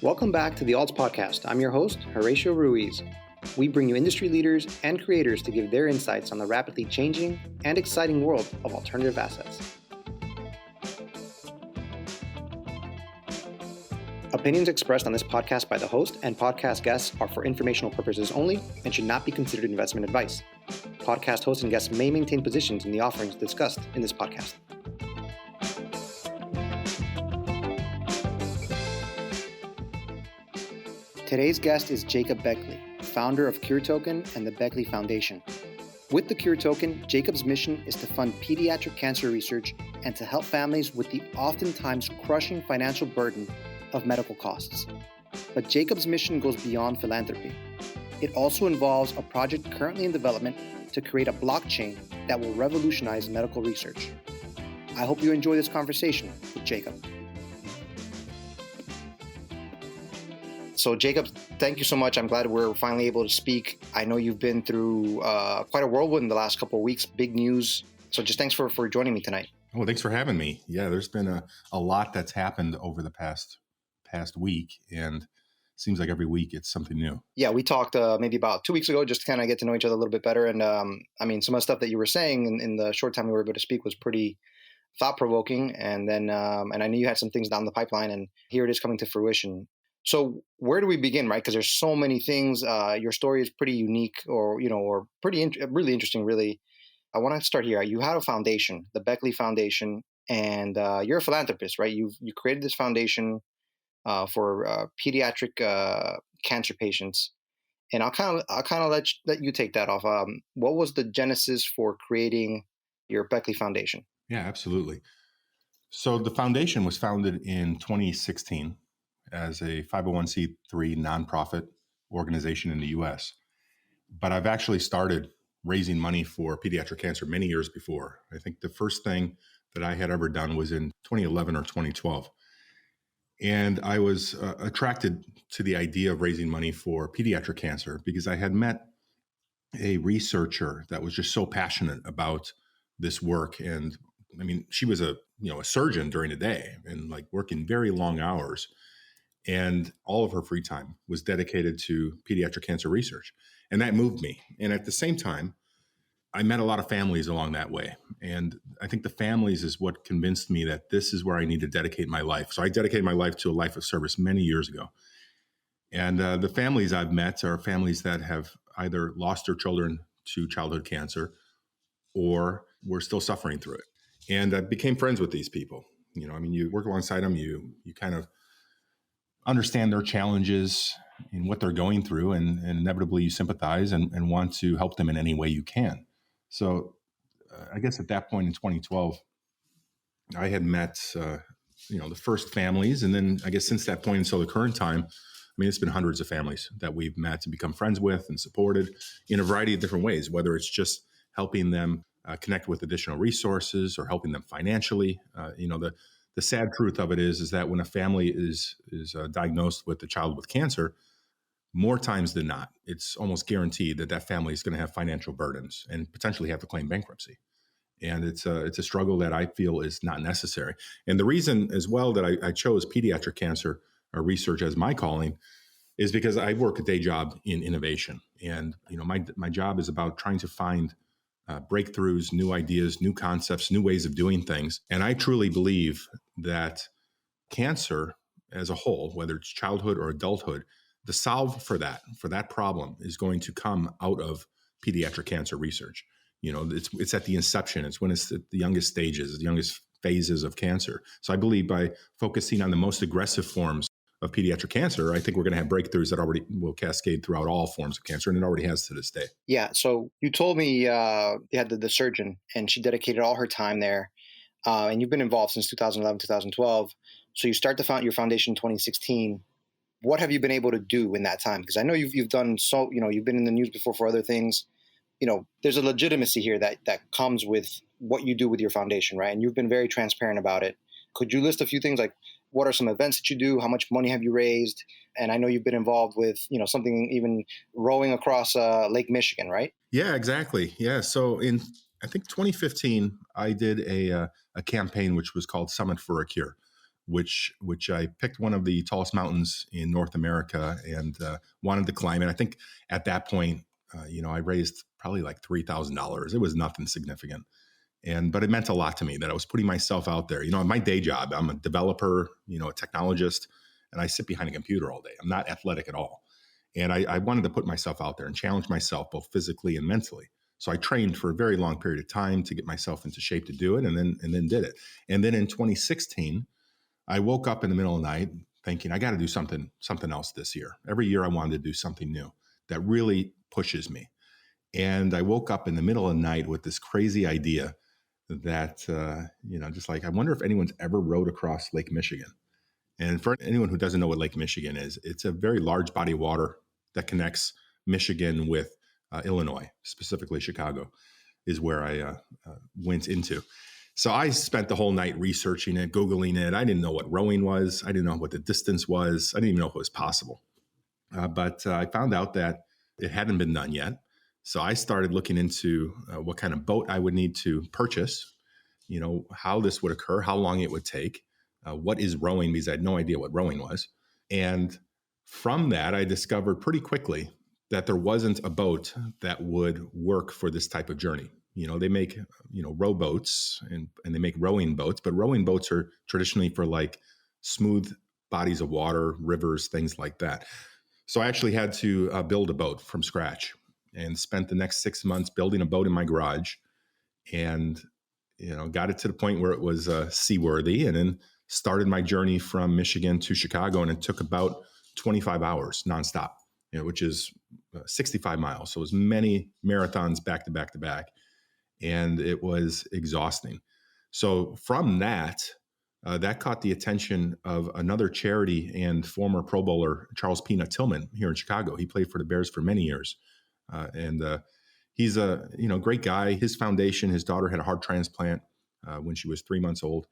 Welcome back to the Alts Podcast. I'm your host, Horatio Ruiz. We bring you industry leaders and creators to give their insights on the rapidly changing and exciting world of alternative assets. Opinions expressed on this podcast by the host and podcast guests are for informational purposes only and should not be considered investment advice. Podcast hosts and guests may maintain positions in the offerings discussed in this podcast. Today's guest is Jacob Beckley, founder of Cure Token and the Beckley Foundation. With the Cure Token, Jacob's mission is to fund pediatric cancer research and to help families with the oftentimes crushing financial burden of medical costs. But Jacob's mission goes beyond philanthropy. It also involves a project currently in development to create a blockchain that will revolutionize medical research. I hope you enjoy this conversation with Jacob. So Jacob, thank you so much. I'm glad we're finally able to speak. I know you've been through quite a whirlwind in the last couple of weeks, big news. So just thanks for joining me tonight. Oh, thanks for having me. Yeah, there's been a lot that's happened over the past week, and it seems like every week it's something new. Yeah, we talked maybe about 2 weeks ago just to kind of get to know each other a little bit better. And some of the stuff that you were saying in the short time we were able to speak was pretty thought-provoking. And then and I knew you had some things down the pipeline, and here it is coming to fruition. So where do we begin, right? Because there's so many things. Your story is pretty unique, or really interesting. Really, I want to start here. You had a foundation, the Beckley Foundation, and you're a philanthropist, right? You created this foundation for pediatric cancer patients, and I'll kind of let you take that off. What was the genesis for creating your Beckley Foundation? Yeah, absolutely. So the foundation was founded in 2016. As a 501c3 nonprofit organization in the U.S. But I've actually started raising money for pediatric cancer many years before. I think the first thing that I had ever done was in 2011 or 2012. And I was attracted to the idea of raising money for pediatric cancer because I had met a researcher that was just so passionate about this work. And I mean, she was a surgeon during the day and like working very long hours. And all of her free time was dedicated to pediatric cancer research. And that moved me. And at the same time, I met a lot of families along that way. And I think the families is what convinced me that this is where I need to dedicate my life. So I dedicated my life to a life of service many years ago. And the families I've met are families that have either lost their children to childhood cancer or were still suffering through it. And I became friends with these people. You work alongside them, you kind of understand their challenges and what they're going through, and inevitably you sympathize and want to help them in any way you can. So I guess at that point in 2012, I had met, the first families. And then I guess since that point until the current time, it's been hundreds of families that we've met and become friends with and supported in a variety of different ways, whether it's just helping them connect with additional resources or helping them financially. The sad truth of it is that when a family is diagnosed with a child with cancer, more times than not, it's almost guaranteed that family is going to have financial burdens and potentially have to claim bankruptcy. And it's a struggle that I feel is not necessary. And the reason as well that I chose pediatric cancer research as my calling is because I work a day job in innovation. And my job is about trying to find breakthroughs, new ideas, new concepts, new ways of doing things. And I truly believe that cancer as a whole, whether it's childhood or adulthood, the solve for that problem is going to come out of pediatric cancer research. It's at the inception. It's when it's at the youngest stages, the youngest phases of cancer. So I believe by focusing on the most aggressive forms of pediatric cancer, I think we're going to have breakthroughs that already will cascade throughout all forms of cancer, and it already has to this day. Yeah. So you told me you had the surgeon, and she dedicated all her time there, and you've been involved since 2011, 2012. So you start your foundation in 2016. What have you been able to do in that time? Because I know you've done you've been in the news before for other things. There's a legitimacy here that comes with what you do with your foundation, right? And you've been very transparent about it. Could you list a few things like what are some events that you do? How much money have you raised? And I know you've been involved with, something even rowing across Lake Michigan, right? Yeah, exactly. Yeah. So in, I think 2015, I did a campaign which was called Summit for a Cure, which I picked one of the tallest mountains in North America and wanted to climb it. I think at that point, I raised probably like $3,000. It was nothing significant. But it meant a lot to me that I was putting myself out there. My day job, I'm a developer, a technologist, and I sit behind a computer all day. I'm not athletic at all. And I wanted to put myself out there and challenge myself both physically and mentally. So I trained for a very long period of time to get myself into shape to do it, and then did it. And then in 2016, I woke up in the middle of the night thinking, I got to do something else this year. Every year I wanted to do something new that really pushes me. And I woke up in the middle of the night with this crazy idea that, just like, I wonder if anyone's ever rode across Lake Michigan. And for anyone who doesn't know what Lake Michigan is, it's a very large body of water that connects Michigan with Illinois, specifically Chicago, is where I went into. So I spent the whole night researching it, Googling it. I didn't know what rowing was. I didn't know what the distance was. I didn't even know if it was possible. But I found out that it hadn't been done yet. So I started looking into what kind of boat I would need to purchase, how this would occur, how long it would take, what is rowing, because I had no idea what rowing was. And from that, I discovered pretty quickly that there wasn't a boat that would work for this type of journey. They make, rowboats and they make rowing boats, but rowing boats are traditionally for like smooth bodies of water, rivers, things like that. So I actually had to build a boat from scratch and spent the next 6 months building a boat in my garage and, got it to the point where it was seaworthy, and then started my journey from Michigan to Chicago. And it took about 25 hours nonstop, which is 65 miles. So it was many marathons back to back to back. And it was exhausting. So from that, that caught the attention of another charity and former Pro Bowler, Charles Peanut Tillman, here in Chicago. He played for the Bears for many years. And he's a great guy. His foundation, his daughter had a heart transplant when she was 3 months old.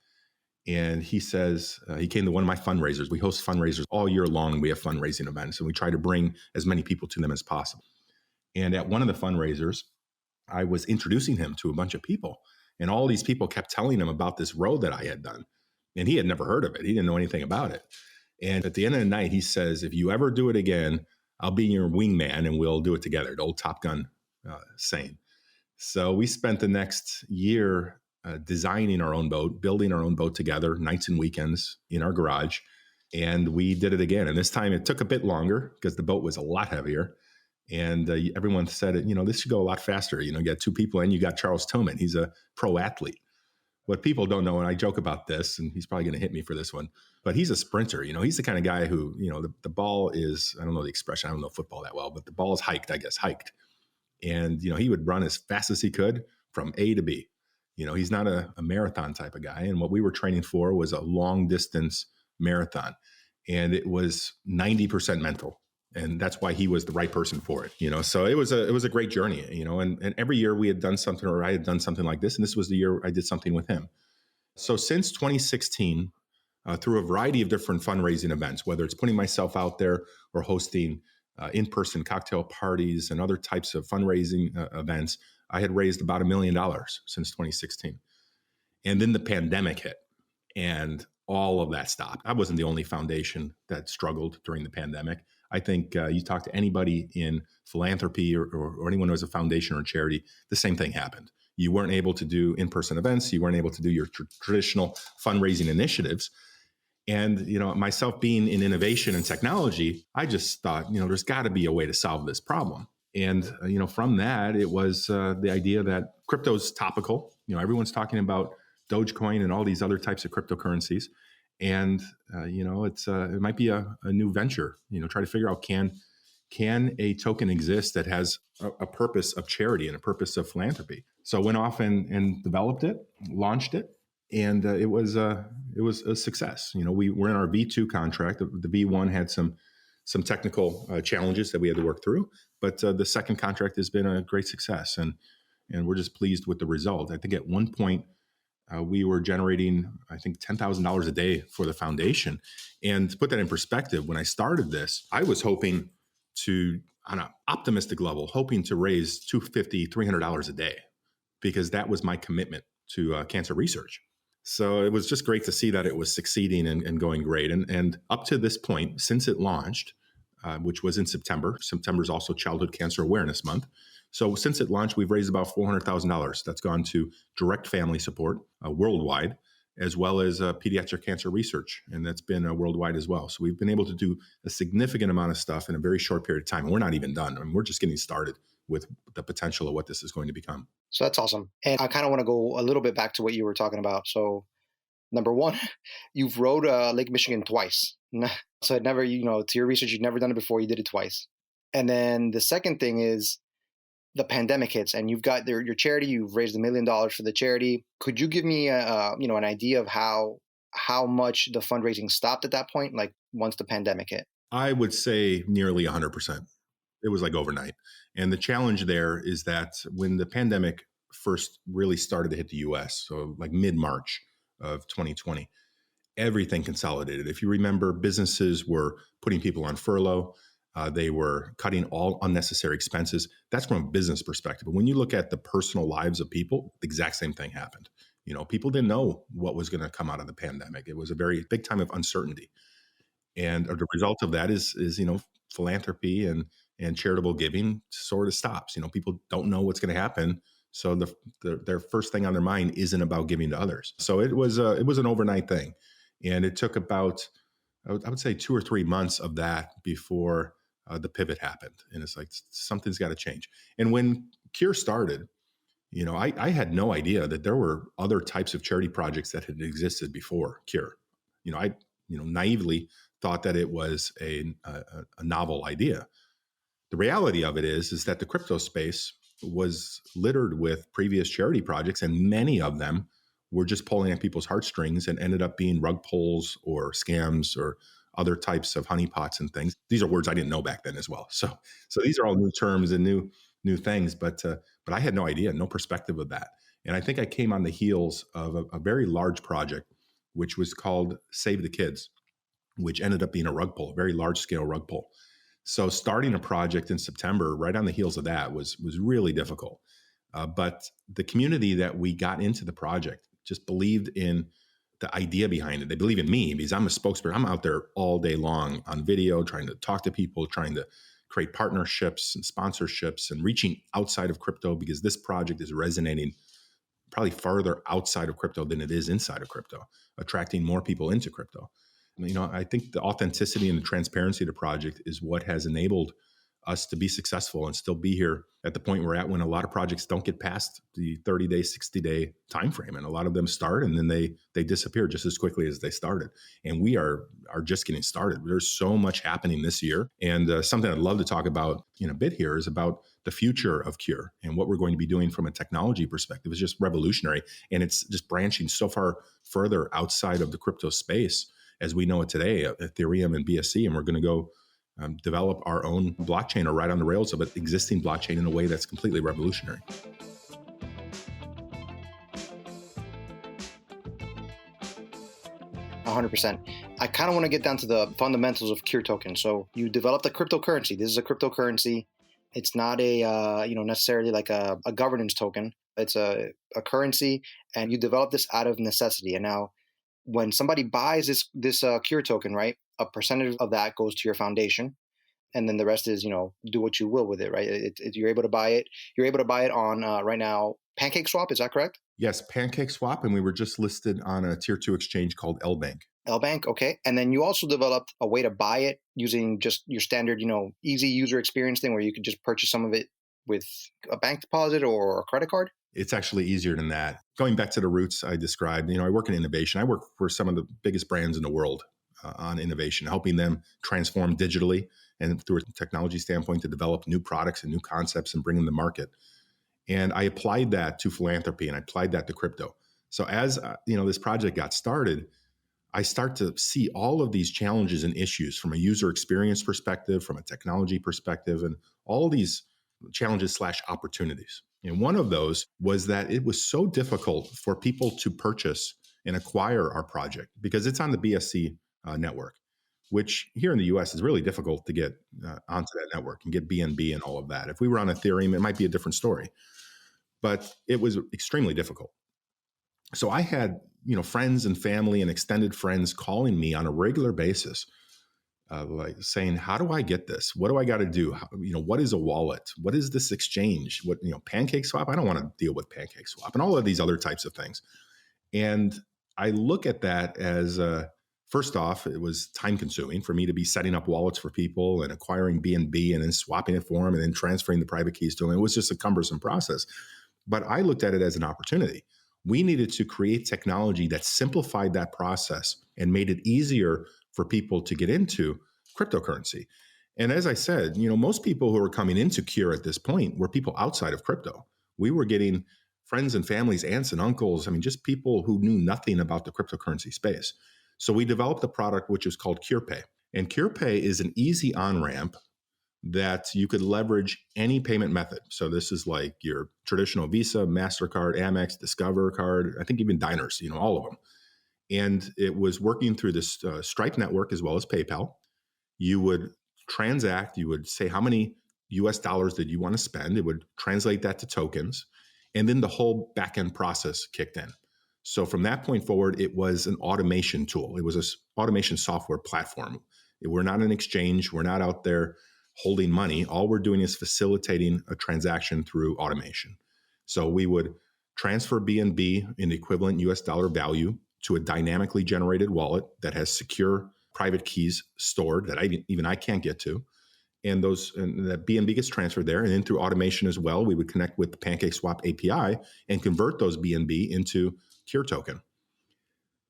And he says, he came to one of my fundraisers. We host fundraisers all year long. We have fundraising events, and we try to bring as many people to them as possible. And at one of the fundraisers, I was introducing him to a bunch of people, and all these people kept telling him about this road that I had done. And he had never heard of it. He didn't know anything about it. And at the end of the night, he says, if you ever do it again, I'll be your wingman and we'll do it together. The old Top Gun saying. So we spent the next year designing our own boat, building our own boat together, nights and weekends in our garage. And we did it again. And this time it took a bit longer because the boat was a lot heavier. And everyone said, this should go a lot faster. You got two people, and you got Charles Tillman. He's a pro athlete. What people don't know, and I joke about this, and he's probably going to hit me for this one, but he's a sprinter. He's the kind of guy who, the ball is, I don't know the expression, I don't know football that well, but the ball is hiked. And, he would run as fast as he could from A to B. He's not a marathon type of guy. And what we were training for was a long distance marathon. And it was 90% mental. And that's why he was the right person for it, So it was a great journey, and every year we had done something, or I had done something like this. And this was the year I did something with him. So since 2016, through a variety of different fundraising events, whether it's putting myself out there or hosting in-person cocktail parties and other types of fundraising events, I had raised about $1 million since 2016. And then the pandemic hit, and all of that stopped. I wasn't the only foundation that struggled during the pandemic. I think you talk to anybody in philanthropy or anyone who has a foundation or a charity, the same thing happened. You weren't able to do in-person events. You weren't able to do your traditional fundraising initiatives. And, myself being in innovation and technology, I just thought, there's got to be a way to solve this problem. And, from that, it was the idea that crypto's topical. Everyone's talking about Dogecoin and all these other types of cryptocurrencies. And, it might be a new venture, try to figure out, can a token exist that has a purpose of charity and a purpose of philanthropy? So I went off and developed it, launched it, and it was a success. We were in our V2 contract. The V1 had some technical challenges that we had to work through, but the second contract has been a great success, and we're just pleased with the result. I think at one point, we were generating, I think, $10,000 a day for the foundation. And to put that in perspective, when I started this, I was hoping to, on an optimistic level, hoping to raise $250, $300 a day, because that was my commitment to cancer research. So it was just great to see that it was succeeding and going great. And up to this point, since it launched, which was in September, September is also Childhood Cancer Awareness Month. So since it launched, we've raised about $400,000. That's gone to direct family support worldwide, as well as pediatric cancer research. And that's been worldwide as well. So we've been able to do a significant amount of stuff in a very short period of time. And we're not even done. I mean, we're just getting started with the potential of what this is going to become. So that's awesome. And I kind of want to go a little bit back to what you were talking about. So number one, you've rode Lake Michigan twice. So it never, to your research, you'd never done it before. You did it twice. And then the second thing is the pandemic hits, and you've got your charity. You've raised $1 million for the charity. Could you give me an idea of how much the fundraising stopped at that point? Like once the pandemic hit? I would say nearly 100%. It was like overnight. And the challenge there is that when the pandemic first really started to hit the US, so like mid-March of 2020, everything consolidated. If you remember, businesses were putting people on furlough. They were cutting all unnecessary expenses. That's from a business perspective. But when you look at the personal lives of people, the exact same thing happened. People didn't know what was going to come out of the pandemic. It was a very big time of uncertainty. And the result of that is philanthropy and charitable giving sort of stops. People don't know what's going to happen. So their first thing on their mind isn't about giving to others. So it was an overnight thing. And it took about, I would say 2 or 3 months of that before the pivot happened. And it's like, something's got to change. And when Cure started, I had no idea that there were other types of charity projects that had existed before Cure. I naively thought that it was a novel idea. The reality of it is that the crypto space was littered with previous charity projects, and many of them were just pulling at people's heartstrings and ended up being rug pulls or scams or other types of honeypots and things. These are words I didn't know back then as well. So these are all new terms and new things, but I had no idea, no perspective of that. And I think I came on the heels of a very large project, which was called Save the Kids, which ended up being a rug pull, a very large scale rug pull. So starting a project in September, right on the heels of that, was really difficult. But the community that we got into the project just believed in the idea behind it. They believe in me because I'm a spokesperson. I'm out there all day long on video, trying to talk to people, trying to create partnerships and sponsorships and reaching outside of crypto, because this project is resonating probably farther outside of crypto than it is inside of crypto, attracting more people into crypto. I think the authenticity and the transparency of the project is what has enabled us to be successful and still be here at the point we're at, when a lot of projects don't get past the 30-day, 60-day time frame. And a lot of them start and then they disappear just as quickly as they started. And we are just getting started. There's so much happening this year. And something I'd love to talk about in a bit here is about the future of Cure and what we're going to be doing from a technology perspective. Is just revolutionary. And it's just branching so far further outside of the crypto space as we know it today, Ethereum and BSC. And we're going to go develop our own blockchain, or ride on the rails of an existing blockchain in a way that's completely revolutionary. %. I kind of want to get down to the fundamentals of Cure token. So you developed a cryptocurrency. This is a cryptocurrency. It's not a necessarily like a governance token. It's a currency, and you develop this out of necessity. And now, when somebody buys this Cure token, right, a percentage of that goes to your foundation, and then the rest is, do what you will with it, right? You're able to buy it. You're able to buy it on right now PancakeSwap. Is that correct? Yes, PancakeSwap, and we were just listed on a tier 2 exchange called LBank. LBank, okay. And then you also developed a way to buy it using just your standard, easy user experience thing, where you could just purchase some of it with a bank deposit or a credit card. It's actually easier than that. Going back to the roots I described, I work in innovation. I work for some of the biggest brands in the world on innovation, helping them transform digitally and through a technology standpoint to develop new products and new concepts and bring them to market. And I applied that to philanthropy, and I applied that to crypto. So as this project got started, I start to see all of these challenges and issues from a user experience perspective, from a technology perspective, and all these challenges / opportunities. And one of those was that it was so difficult for people to purchase and acquire our project because it's on the BSC network, which here in the US is really difficult to get onto that network and get BNB and all of that. If we were on Ethereum, it might be a different story, but it was extremely difficult. So I had friends and family and extended friends calling me on a regular basis, like saying, how do I get this? What do I got to do? What is a wallet? What is this exchange? Pancake swap? I don't want to deal with pancake swap and all of these other types of things. And I look at that as, first off, it was time consuming for me to be setting up wallets for people and acquiring BNB and then swapping it for them and then transferring the private keys to them. It was just a cumbersome process. But I looked at it as an opportunity. We needed to create technology that simplified that process and made it easier for people to get into cryptocurrency. And as I said, most people who are coming into Cure at this point were people outside of crypto. We were getting friends and families, aunts and uncles, just people who knew nothing about the cryptocurrency space. So we developed a product which is called CurePay. And CurePay is an easy on-ramp that you could leverage any payment method. So this is like your traditional Visa, MasterCard, Amex, Discover card, I think even Diners, all of them. And it was working through this Stripe network as well as PayPal. You would transact, you would say how many US dollars did you want to spend. It would translate that to tokens. And then the whole backend process kicked in. So from that point forward, it was an automation tool. It was an automation software platform. We're not an exchange. We're not out there holding money. All we're doing is facilitating a transaction through automation. So we would transfer BNB in equivalent US dollar value to a dynamically generated wallet that has secure private keys stored that I can't get to. And that BNB gets transferred there. And then through automation as well, we would connect with the PancakeSwap API and convert those BNB into Cure token.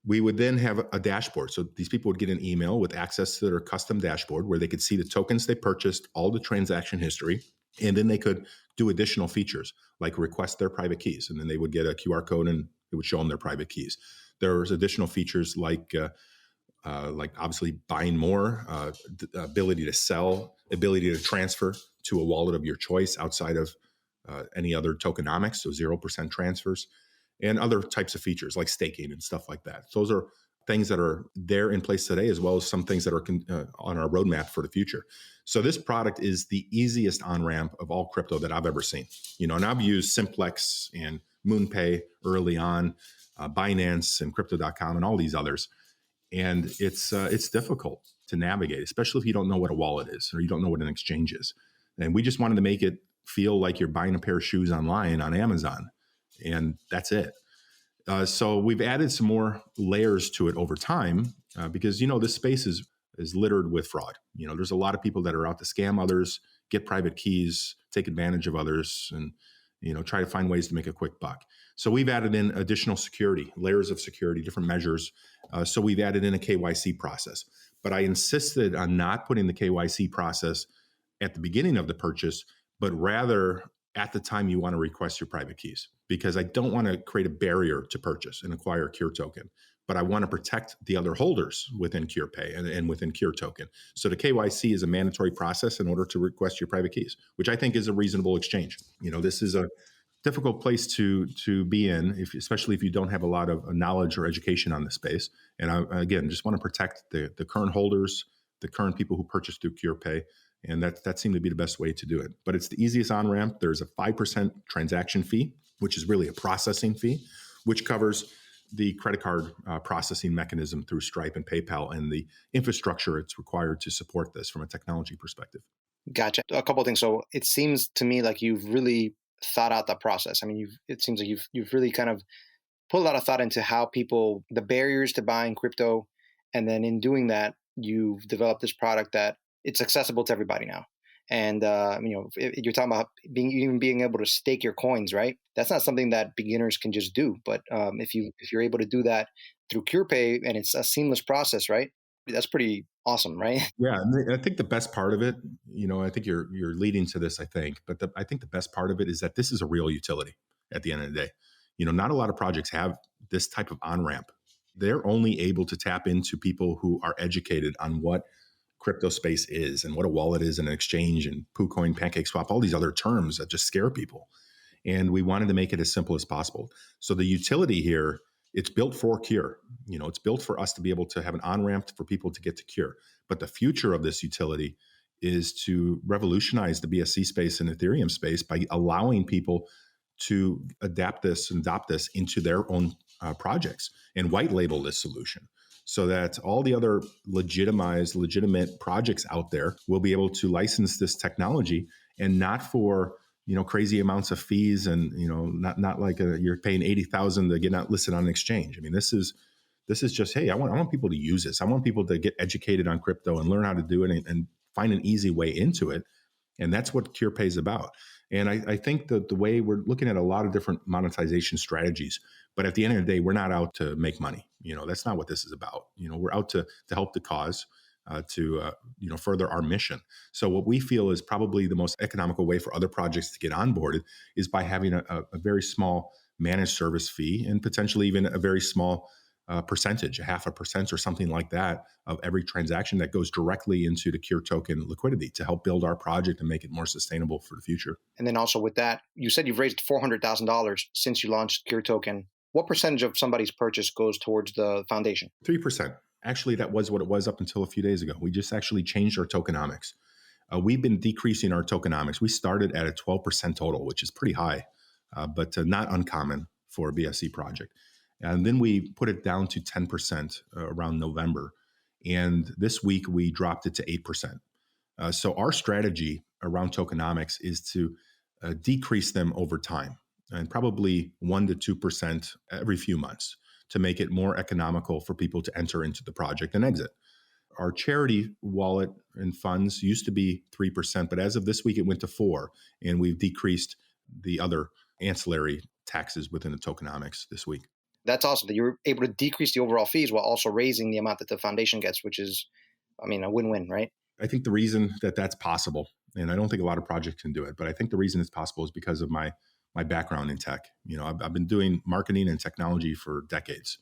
We would then have a dashboard. So these people would get an email with access to their custom dashboard where they could see the tokens they purchased, all the transaction history, and then they could do additional features like request their private keys. And then they would get a QR code and it would show them their private keys. There was additional features like obviously buying more, ability to sell, ability to transfer to a wallet of your choice outside of any other tokenomics, so 0% transfers, and other types of features like staking and stuff like that. Those are things that are there in place today, as well as some things that are on our roadmap for the future. So this product is the easiest on-ramp of all crypto that I've ever seen. And I've used Simplex and MoonPay early on, Binance and Crypto.com and all these others. And it's difficult to navigate, especially if you don't know what a wallet is or you don't know what an exchange is. And we just wanted to make it feel like you're buying a pair of shoes online on Amazon, and that's it. So we've added some more layers to it over time because, this space is littered with fraud. There's a lot of people that are out to scam others, get private keys, take advantage of others, and, try to find ways to make a quick buck. So we've added in additional security, layers of security, different measures. So we've added in a KYC process. But I insisted on not putting the KYC process at the beginning of the purchase, but rather at the time you want to request your private keys, because I don't want to create a barrier to purchase and acquire a Cure token, but I want to protect the other holders within CurePay and within Cure token. So the KYC is a mandatory process in order to request your private keys, which I think is a reasonable exchange. This is a difficult place to be in, especially if you don't have a lot of knowledge or education on the space. And I, again, just want to protect the current holders, the current people who purchase through CurePay. And that seemed to be the best way to do it. But it's the easiest on-ramp. There's a 5% transaction fee, which is really a processing fee, which covers the credit card processing mechanism through Stripe and PayPal and the infrastructure it's required to support this from a technology perspective. Gotcha. A couple of things. So it seems to me like you've really thought out the process. It seems like you've really kind of put a lot of thought into how the barriers to buying crypto. And then in doing that, you've developed this product that it's accessible to everybody now. And, if you're talking about being able to stake your coins, right? That's not something that beginners can just do. But if you're able to do that through CurePay and it's a seamless process, right? That's pretty awesome, right? Yeah. And I think the best part of it, I think you're leading to this, I think, but I think the best part of it is that this is a real utility at the end of the day. Not a lot of projects have this type of on-ramp. They're only able to tap into people who are educated on what crypto space is and what a wallet is and an exchange and PooCoin, PancakeSwap, all these other terms that just scare people. And we wanted to make it as simple as possible. So the utility here, it's built for Cure. It's built for us to be able to have an on-ramp for people to get to Cure. But the future of this utility is to revolutionize the BSC space and Ethereum space by allowing people to adapt this and adopt this into their own projects and white label this solution so that all the other legitimate projects out there will be able to license this technology, and not for crazy amounts of fees, and not like you're paying $80,000 to get out listed on an exchange. I mean, this is just, hey, I want people to use this. I want people to get educated on crypto and learn how to do it, and find an easy way into it. And that's what CurePay is about. And I think that the way we're looking at a lot of different monetization strategies, but at the end of the day, we're not out to make money. That's not what this is about. We're out to help the cause, to further our mission. So what we feel is probably the most economical way for other projects to get onboarded is by having a very small managed service fee, and potentially even a very small percentage, 0.5% or something like that, of every transaction that goes directly into the Cure token liquidity to help build our project and make it more sustainable for the future. And then also with that, you said you've raised $400,000 since you launched Cure token. What percentage of somebody's purchase goes towards the foundation? 3%. Actually, that was what it was up until a few days ago. We just actually changed our tokenomics. We've been decreasing our tokenomics. We started at a 12% total, which is pretty high, but not uncommon for a BSC project. And then we put it down to 10% around November. And this week we dropped it to 8%. So our strategy around tokenomics is to decrease them over time, and probably 1% to 2% every few months, to make it more economical for people to enter into the project and exit. Our charity wallet and funds used to be 3%, but as of this week, it went to 4%. And we've decreased the other ancillary taxes within the tokenomics this week. That's awesome that you're able to decrease the overall fees while also raising the amount that the foundation gets, which is, a win-win, right? I think the reason that that's possible, and I don't think a lot of projects can do it, but I think the reason it's possible is because of my background in tech. I've been doing marketing and technology for decades.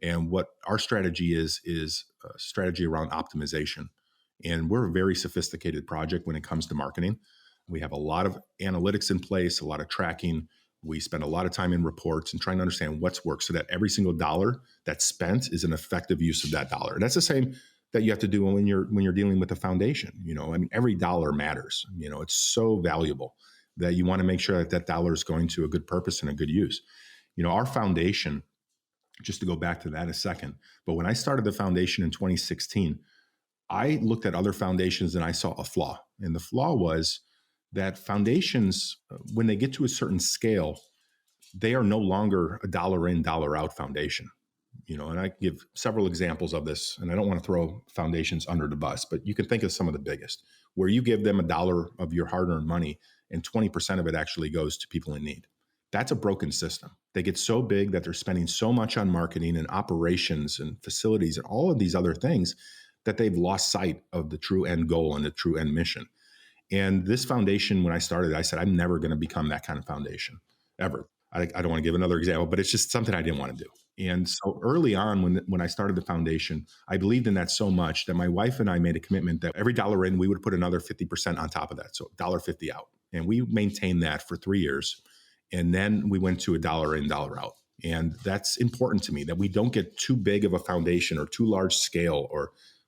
And what our strategy is a strategy around optimization. And we're a very sophisticated project when it comes to marketing. We have a lot of analytics in place, a lot of tracking. We spend a lot of time in reports and trying to understand what's worked, so that every single dollar that's spent is an effective use of that dollar. And that's the same that you have to do when you're dealing with a foundation. Every dollar matters. It's so valuable that you want to make sure that that dollar is going to a good purpose and a good use. Our foundation, just to go back to that a second, but when I started the foundation in 2016, I looked at other foundations and I saw a flaw. And the flaw was that foundations, when they get to a certain scale, they are no longer a dollar in, dollar out foundation. And I give several examples of this, and I don't want to throw foundations under the bus, but you can think of some of the biggest, where you give them $1 of your hard-earned money and 20% of it actually goes to people in need. That's a broken system. They get so big that they're spending so much on marketing and operations and facilities and all of these other things that they've lost sight of the true end goal and the true end mission. And this foundation, when I started, I said, I'm never going to become that kind of foundation, ever. I don't want to give another example, but it's just something I didn't want to do. And so early on, when I started the foundation, I believed in that so much that my wife and I made a commitment that every dollar in, we would put another 50% on top of that. So $1.50 out. And we maintained that for 3 years. And then we went to $1 in, $1 out. And that's important to me, that we don't get too big of a foundation or too large scale,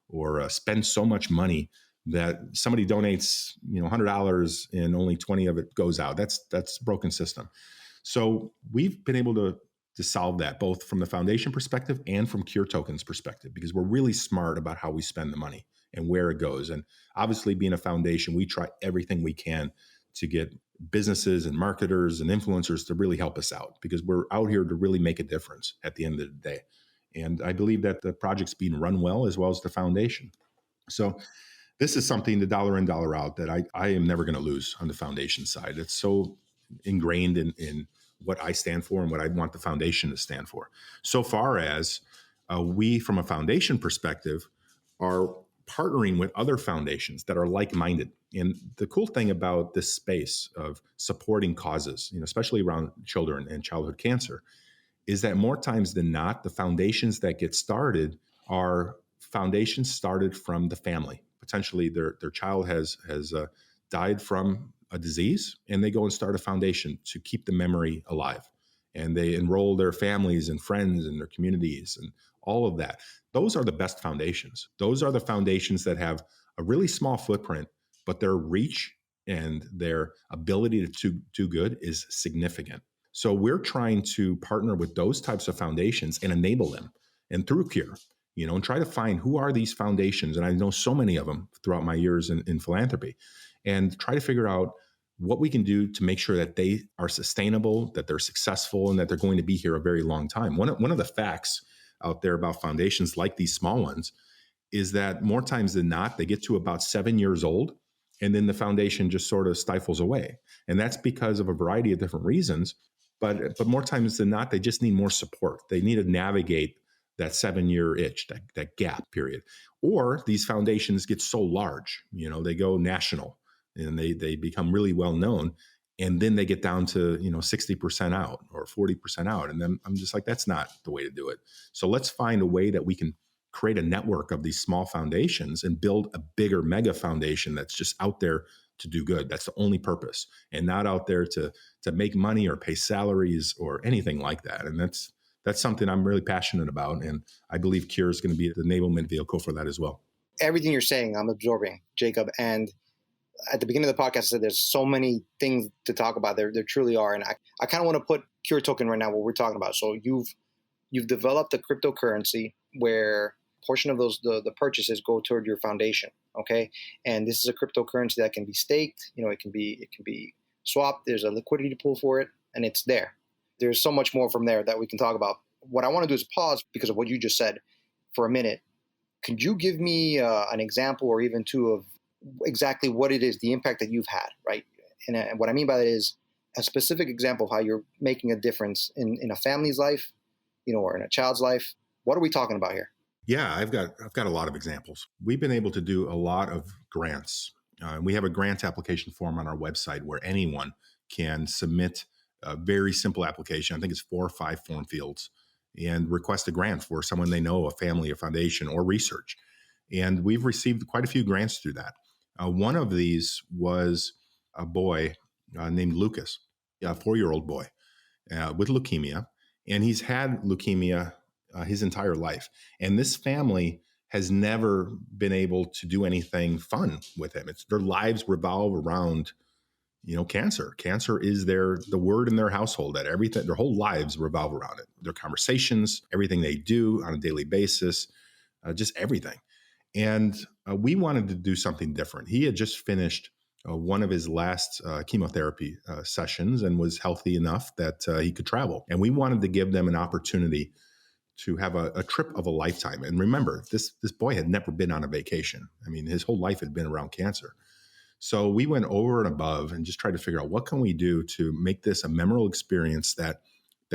or spend so much money that somebody donates, $100 and only 20 of it goes out. That's a broken system. So we've been able to solve that, both from the foundation perspective and from Cure Token's perspective, because we're really smart about how we spend the money and where it goes. And obviously, being a foundation, we try everything we can to get businesses and marketers and influencers to really help us out, because we're out here to really make a difference at the end of the day. And I believe that the project's being run well, as well as the foundation. So this is something, the $1 in, $1 out, that I am never going to lose on the foundation side. It's so ingrained in what I stand for and what I want the foundation to stand for. So far as we, from a foundation perspective, are partnering with other foundations that are like-minded. And the cool thing about this space of supporting causes, especially around children and childhood cancer, is that more times than not, the foundations that get started are foundations started from the family. Potentially their child has died from a disease, and they go and start a foundation to keep the memory alive. And they enroll their families and friends and their communities and all of that. Those are the best foundations. Those are the foundations that have a really small footprint, but their reach and their ability to do good is significant. So we're trying to partner with those types of foundations and enable them, and through Cure, and try to find who are these foundations. And I know so many of them throughout my years in philanthropy, and try to figure out what we can do to make sure that they are sustainable, that they're successful, and that they're going to be here a very long time. One of the facts out there about foundations like these small ones is that more times than not, they get to about 7 years old, and then the foundation just sort of stifles away. And that's because of a variety of different reasons. But more times than not, they just need more support. They need to navigate that 7-year itch, that gap period. Or these foundations get so large, they go national and they become really well known. And then they get down to, 60% out or 40% out. And then I'm just like, that's not the way to do it. So let's find a way that we can create a network of these small foundations and build a bigger mega foundation that's just out there to do good. That's the only purpose, and not out there to make money or pay salaries or anything like that. And that's something I'm really passionate about. And I believe Cure is going to be the enablement vehicle for that as well. Everything you're saying, I'm absorbing, Jacob. And at the beginning of the podcast, I said there's so many things to talk about. There truly are. And I kind of want to put Cure Token right now, what we're talking about. So you've developed a cryptocurrency where a portion of the purchases go toward your foundation. Okay. And this is a cryptocurrency that can be staked. It can be swapped. There's a liquidity pool for it, and it's there. There's so much more from there that we can talk about. What I want to do is pause because of what you just said for a minute. Could you give me an example or even two of exactly what it is, the impact that you've had, right? And what I mean by that is a specific example of how you're making a difference in a family's life, or in a child's life. What are we talking about here? Yeah, I've got a lot of examples. We've been able to do a lot of grants. We have a grant application form on our website where anyone can submit a very simple application. I think it's 4 or 5 form fields, and request a grant for someone they know, a family, a foundation, or research. And we've received quite a few grants through that. One of these was a boy named Lucas, a 4-year-old boy with leukemia. And he's had leukemia his entire life. And this family has never been able to do anything fun with him. Their lives revolve around, cancer. Cancer is the word in their household, that everything, their whole lives revolve around it. Their conversations, everything they do on a daily basis, just everything. And we wanted to do something different. He had just finished one of his last chemotherapy sessions and was healthy enough that he could travel. And we wanted to give them an opportunity to have a trip of a lifetime. And remember, this boy had never been on a vacation. I mean, his whole life had been around cancer. So we went over and above and just tried to figure out what can we do to make this a memorable experience that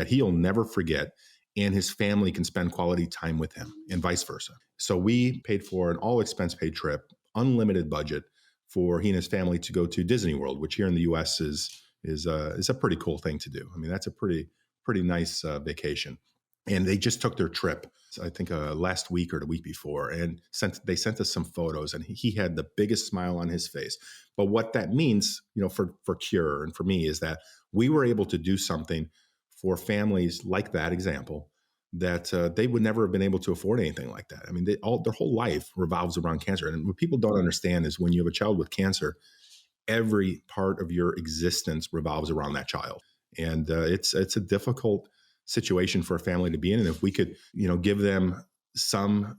he'll never forget, and his family can spend quality time with him, and vice versa. So we paid for an all expense paid trip, unlimited budget for he and his family to go to Disney World, which here in the U.S. is a pretty cool thing to do. I mean, that's a pretty nice vacation. And they just took their trip, I think last week or the week before, and they sent us some photos, and he had the biggest smile on his face. But what that means, for Cure and for me, is that we were able to do something for families like that example that they would never have been able to afford anything like that. I mean, their whole life revolves around cancer. And what people don't understand is when you have a child with cancer, every part of your existence revolves around that child. And it's a difficult situation for a family to be in. And if we could, give them some,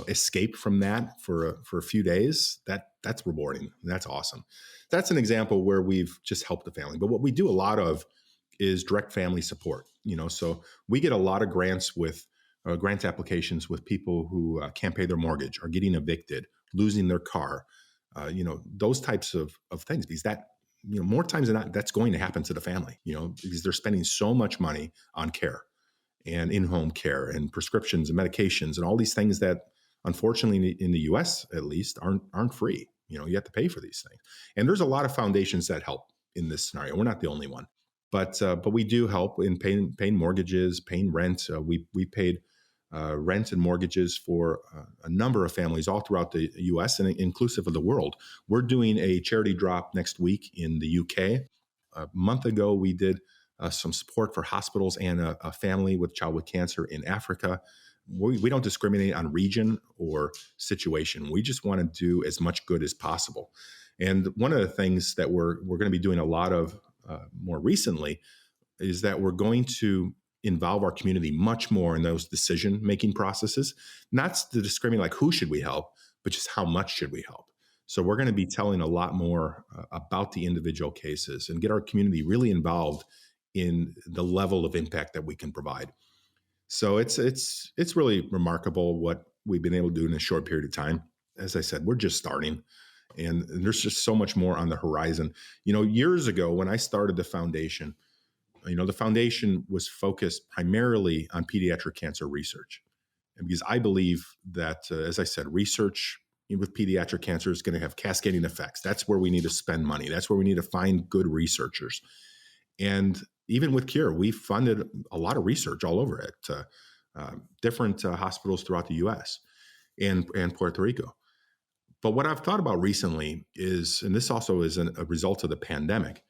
escape from that for a few days, that's rewarding. That's awesome. That's an example where we've just helped the family. But what we do a lot of is direct family support. So we get a lot of grants with grant applications with people who can't pay their mortgage, are getting evicted, losing their car, those types of things, because that, more times than not, that's going to happen to the family, because they're spending so much money on care and in-home care and prescriptions and medications and all these things that, unfortunately, in the U.S. at least, aren't free. You have to pay for these things. And there's a lot of foundations that help in this scenario. We're not the only one, but we do help in paying mortgages, paying rent. We paid rent and mortgages for a number of families all throughout the U.S. and inclusive of the world. We're doing a charity drop next week in the U.K. A month ago, we did some support for hospitals and a family with child with cancer in Africa. We don't discriminate on region or situation. We just want to do as much good as possible. And one of the things that we're going to be doing a lot of more recently is that we're going to involve our community much more in those decision-making processes, not to discriminate like who should we help, but just how much should we help. So we're going to be telling a lot more about the individual cases and get our community really involved in the level of impact that we can provide. So it's really remarkable what we've been able to do in a short period of time. As I said, we're just starting, and there's just so much more on the horizon. Years ago when I started the foundation, the foundation was focused primarily on pediatric cancer research. And because I believe that, as I said, research with pediatric cancer is going to have cascading effects. That's where we need to spend money. That's where we need to find good researchers. And even with Cure, we funded a lot of research all over at different hospitals throughout the U.S. and Puerto Rico. But what I've thought about recently is, and this also is a result of the pandemic,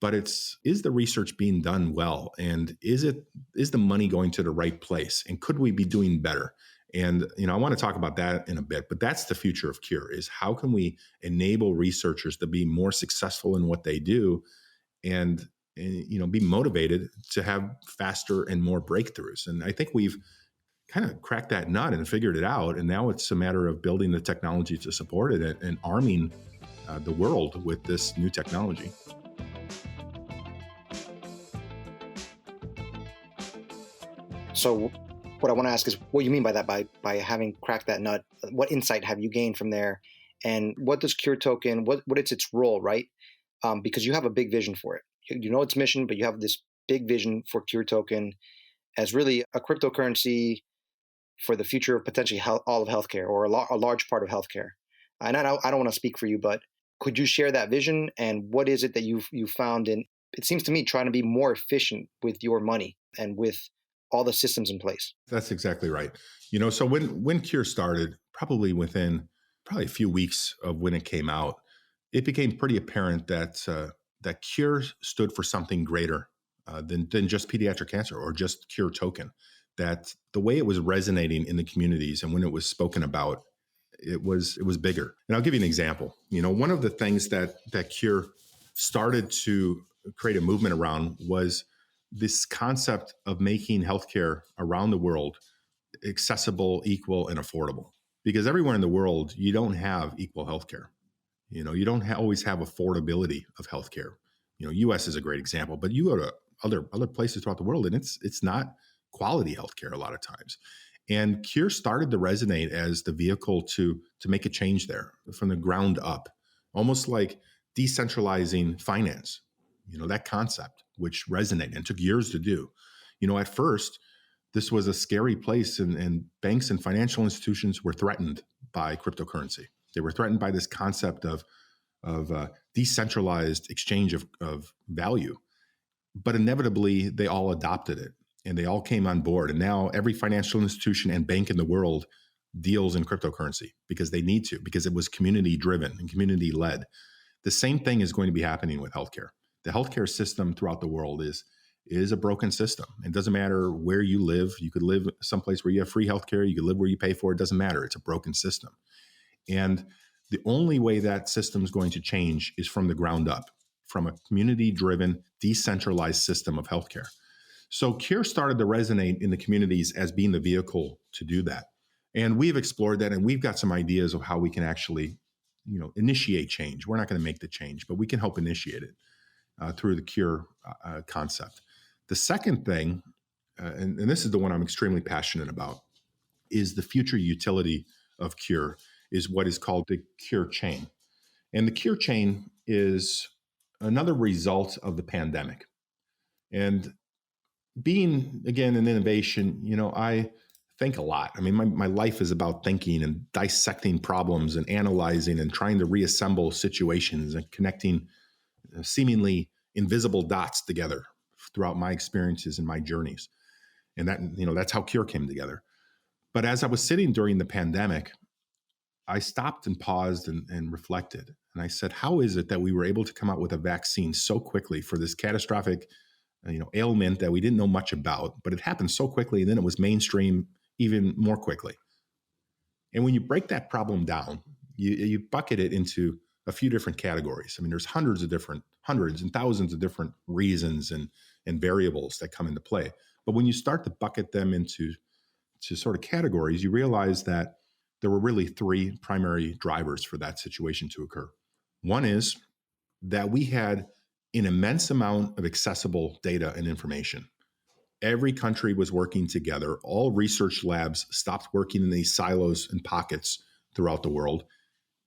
but is the research being done well? And is the money going to the right place? And could we be doing better? And, I want to talk about that in a bit, but that's the future of Cure, is how can we enable researchers to be more successful in what they do and be motivated to have faster and more breakthroughs. And I think we've kind of cracked that nut and figured it out. And now it's a matter of building the technology to support it and arming the world with this new technology. So what I want to ask is what you mean by that, by having cracked that nut. What insight have you gained from there? And what does Cure Token, what is its role, right? Because you have a big vision for it. You know its mission, but you have this big vision for Cure Token as really a cryptocurrency for the future of potentially all of healthcare, or a large part of healthcare. And I don't want to speak for you, but could you share that vision? And what is it that you found in, it seems to me, trying to be more efficient with your money and with all the systems in place? That's exactly right. So when Cure started, probably within a few weeks of when it came out, it became pretty apparent that Cure stood for something greater than just pediatric cancer or just Cure Token. That the way it was resonating in the communities and when it was spoken about, it was bigger. And I'll give you an example. One of the things that Cure started to create a movement around was this concept of making healthcare around the world accessible, equal, and affordable. Because everywhere in the world, you don't have equal healthcare. You don't always have affordability of healthcare. U.S. is a great example, but you go to other places throughout the world, and it's not quality healthcare a lot of times. And Cure started to resonate as the vehicle to make a change there from the ground up, almost like decentralizing finance. That concept, which resonated and took years to do. At first, this was a scary place, and banks and financial institutions were threatened by cryptocurrency. They were threatened by this concept of decentralized exchange of value. But inevitably, they all adopted it, and they all came on board. And now every financial institution and bank in the world deals in cryptocurrency because they need to, because it was community-driven and community-led. The same thing is going to be happening with healthcare. The healthcare system throughout the world is a broken system. It doesn't matter where you live. You could live someplace where you have free healthcare. You could live where you pay for it. It doesn't matter. It's a broken system. And the only way that system is going to change is from the ground up, from a community-driven, decentralized system of healthcare. So Cure started to resonate in the communities as being the vehicle to do that. And we've explored that, and we've got some ideas of how we can actually, initiate change. We're not going to make the change, but we can help initiate it through the Cure concept. The second thing, and this is the one I'm extremely passionate about, is the future utility of Cure is what is called the Cure chain. And the Cure chain is another result of the pandemic. And being, again, an innovation, I think a lot. I mean, my life is about thinking and dissecting problems and analyzing and trying to reassemble situations and connecting seemingly invisible dots together throughout my experiences and my journeys. And that's how Cure came together. But as I was sitting during the pandemic, I stopped and paused and reflected. And I said, how is it that we were able to come out with a vaccine so quickly for this catastrophic ailment that we didn't know much about, but it happened so quickly, and then it was mainstream even more quickly. And when you break that problem down, you bucket it into a few different categories. I mean, there's hundreds and thousands of different reasons and and variables that come into play. But when you start to bucket them into sort of categories, you realize that there were really three primary drivers for that situation to occur. One is that we had an immense amount of accessible data and information. Every country was working together. All research labs stopped working in these silos and pockets throughout the world.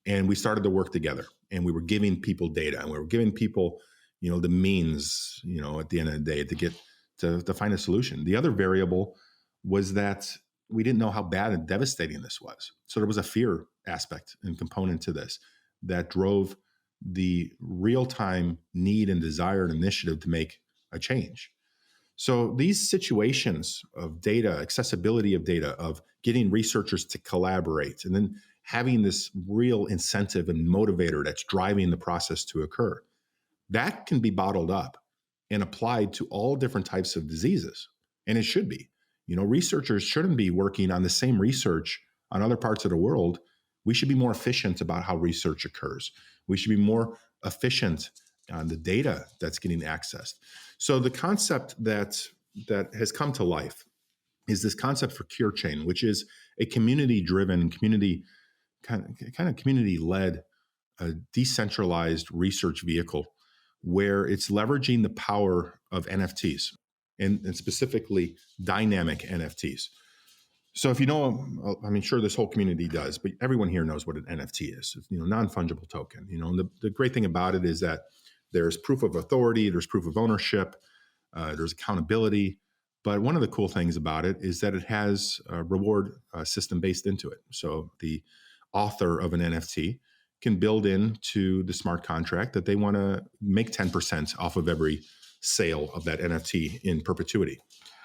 And we started to work together, and we were giving people data, and we were giving people, the means, at the end of the day to get to find a solution. The other variable was that we didn't know how bad and devastating this was. So there was a fear aspect and component to this that drove the real-time need and desire and initiative to make a change. So these situations of data, accessibility of data, of getting researchers to collaborate, and then having this real incentive and motivator that's driving the process to occur, that can be bottled up and applied to all different types of diseases. And it should be. Researchers shouldn't be working on the same research on other parts of the world. We should be more efficient about how research occurs. We should be more efficient on the data that's getting accessed. So the concept that has come to life is this concept for CureChain, which is a community-driven, community-led, decentralized research vehicle where it's leveraging the power of NFTs and specifically dynamic NFTs. So if I'm sure this whole community does, but everyone here knows what an NFT is, non-fungible token. And the great thing about it is that there's proof of authority, there's proof of ownership, there's accountability. But one of the cool things about it is that it has a reward system based into it. So the author of an NFT can build into the smart contract that they want to make 10% off of every sale of that NFT in perpetuity.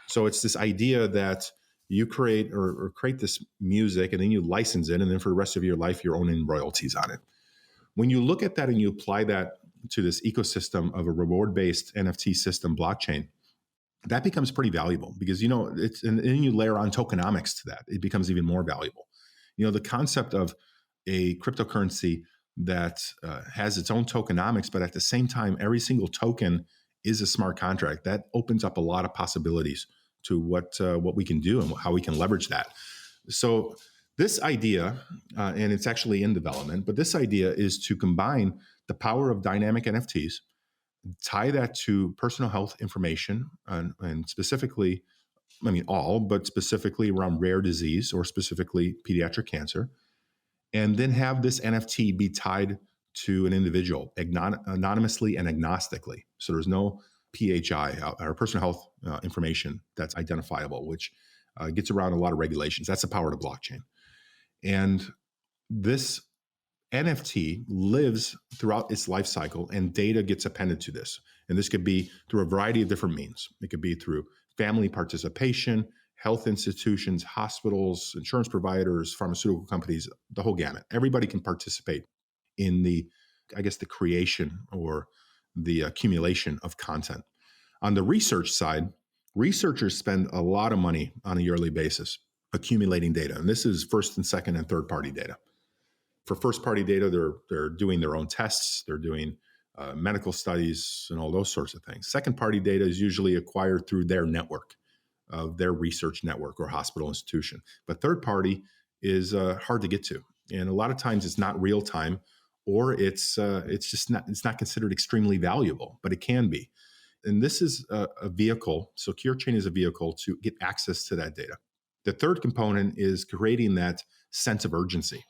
So it's this idea that you create or create this music and then you license it, and then for the rest of your life, you're owning royalties on it. When you look at that and you apply that to this ecosystem of a reward-based NFT system blockchain, that becomes pretty valuable because, and then you layer on tokenomics to that. It becomes even more valuable. The concept of a cryptocurrency that has its own tokenomics, but at the same time, every single token is a smart contract. That opens up a lot of possibilities to what we can do and how we can leverage that. So this idea, and it's actually in development, but this idea is to combine the power of dynamic NFTs, tie that to personal health information, and specifically, but specifically around rare disease or specifically pediatric cancer, and then have this NFT be tied to an individual anonymously and agnostically. So there's no PHI or personal health information that's identifiable, which gets around a lot of regulations. That's the power of the blockchain. And this NFT lives throughout its life cycle, and data gets appended to this. And this could be through a variety of different means. It could be through family participation, health institutions, hospitals, insurance providers, pharmaceutical companies, the whole gamut. Everybody can participate in the creation or the accumulation of content. On the research side, researchers spend a lot of money on a yearly basis accumulating data. And this is first and second and third party data. For first party data, they're doing their own tests, they're doing medical studies and all those sorts of things. Second party data is usually acquired through their network, of their research network or hospital institution. But third party is hard to get to. And a lot of times it's not real time, or it's not considered extremely valuable, but it can be. And this is a vehicle. So CureChain is a vehicle to get access to that data. The third component is creating that sense of urgency.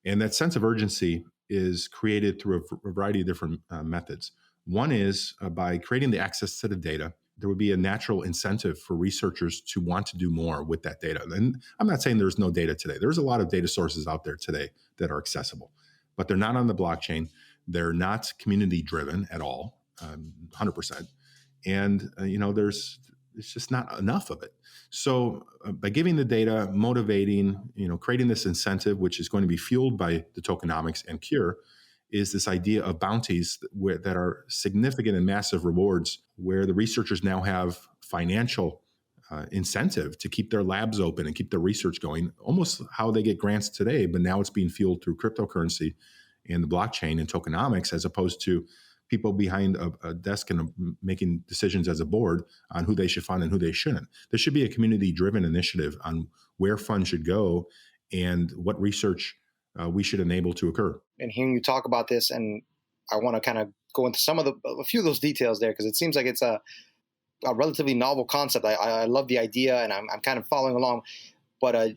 And that sense of urgency is created through a variety of different methods. One is by creating the access to the data, there would be a natural incentive for researchers to want to do more with that data. And I'm not saying there's no data today. There's a lot of data sources out there today that are accessible, but they're not on the blockchain. They're not community driven at all, 100%. And, it's just not enough of it. So by giving the data, motivating, creating this incentive, which is going to be fueled by the tokenomics and Cure, is this idea of bounties that are significant and massive rewards, where the researchers now have financial incentive to keep their labs open and keep their research going, almost how they get grants today, but now it's being fueled through cryptocurrency and the blockchain and tokenomics, as opposed to people behind a desk and making decisions as a board on who they should fund and who they shouldn't. There should be a community-driven initiative on where funds should go and what research we should enable to occur. And hearing you talk about this, and I want to kind of go into a few of those details there, because it seems like it's a relatively novel concept. I love the idea, and I'm kind of following along, but a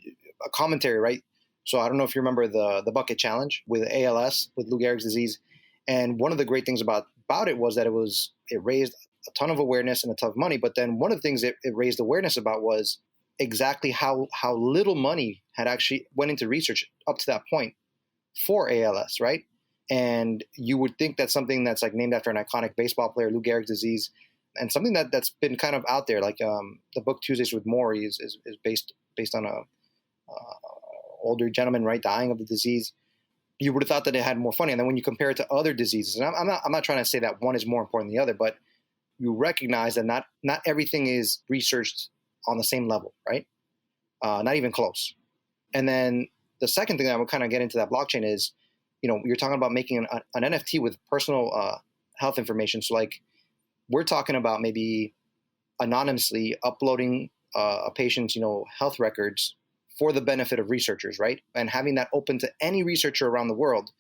commentary, right? So I don't know if you remember the bucket challenge with ALS, with Lou Gehrig's disease. And one of the great things about it was that it raised a ton of awareness and a ton of money. But then one of the things it raised awareness about was exactly how little money had actually went into research up to that point for ALS, right? And you would think that something that's like named after an iconic baseball player, Lou Gehrig's disease, and something that's been kind of out there, like the book Tuesdays with Morrie is based on a older gentleman, right, dying of the disease. You would have thought that it had more funding. And then when you compare it to other diseases, and I'm not trying to say that one is more important than the other, but you recognize that not everything is researched on the same level, right? Not even close. And then the second thing that I would kind of get into that blockchain is, you're talking about making an NFT with personal health information. So like we're talking about maybe anonymously uploading a patient's, health records for the benefit of researchers, right? And having that open to any researcher around the world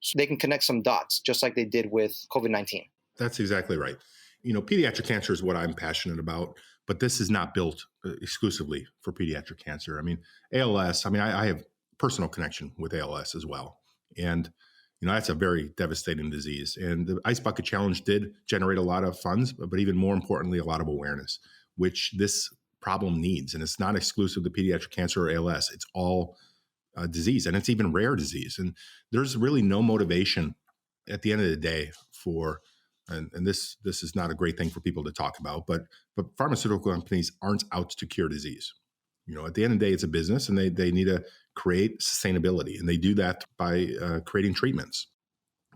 so they can connect some dots, just like they did with COVID-19. That's exactly right. Pediatric cancer is what I'm passionate about, but this is not built exclusively for pediatric cancer. I mean, ALS, I have personal connection with ALS as well. And, that's a very devastating disease. And the Ice Bucket Challenge did generate a lot of funds, but even more importantly, a lot of awareness, which this problem needs. And it's not exclusive to pediatric cancer or ALS. It's all disease, and it's even rare disease. And there's really no motivation at the end of the day for, and this is not a great thing for people to talk about, but pharmaceutical companies aren't out to cure disease. At the end of the day, it's a business, and they need to create sustainability, and they do that by creating treatments.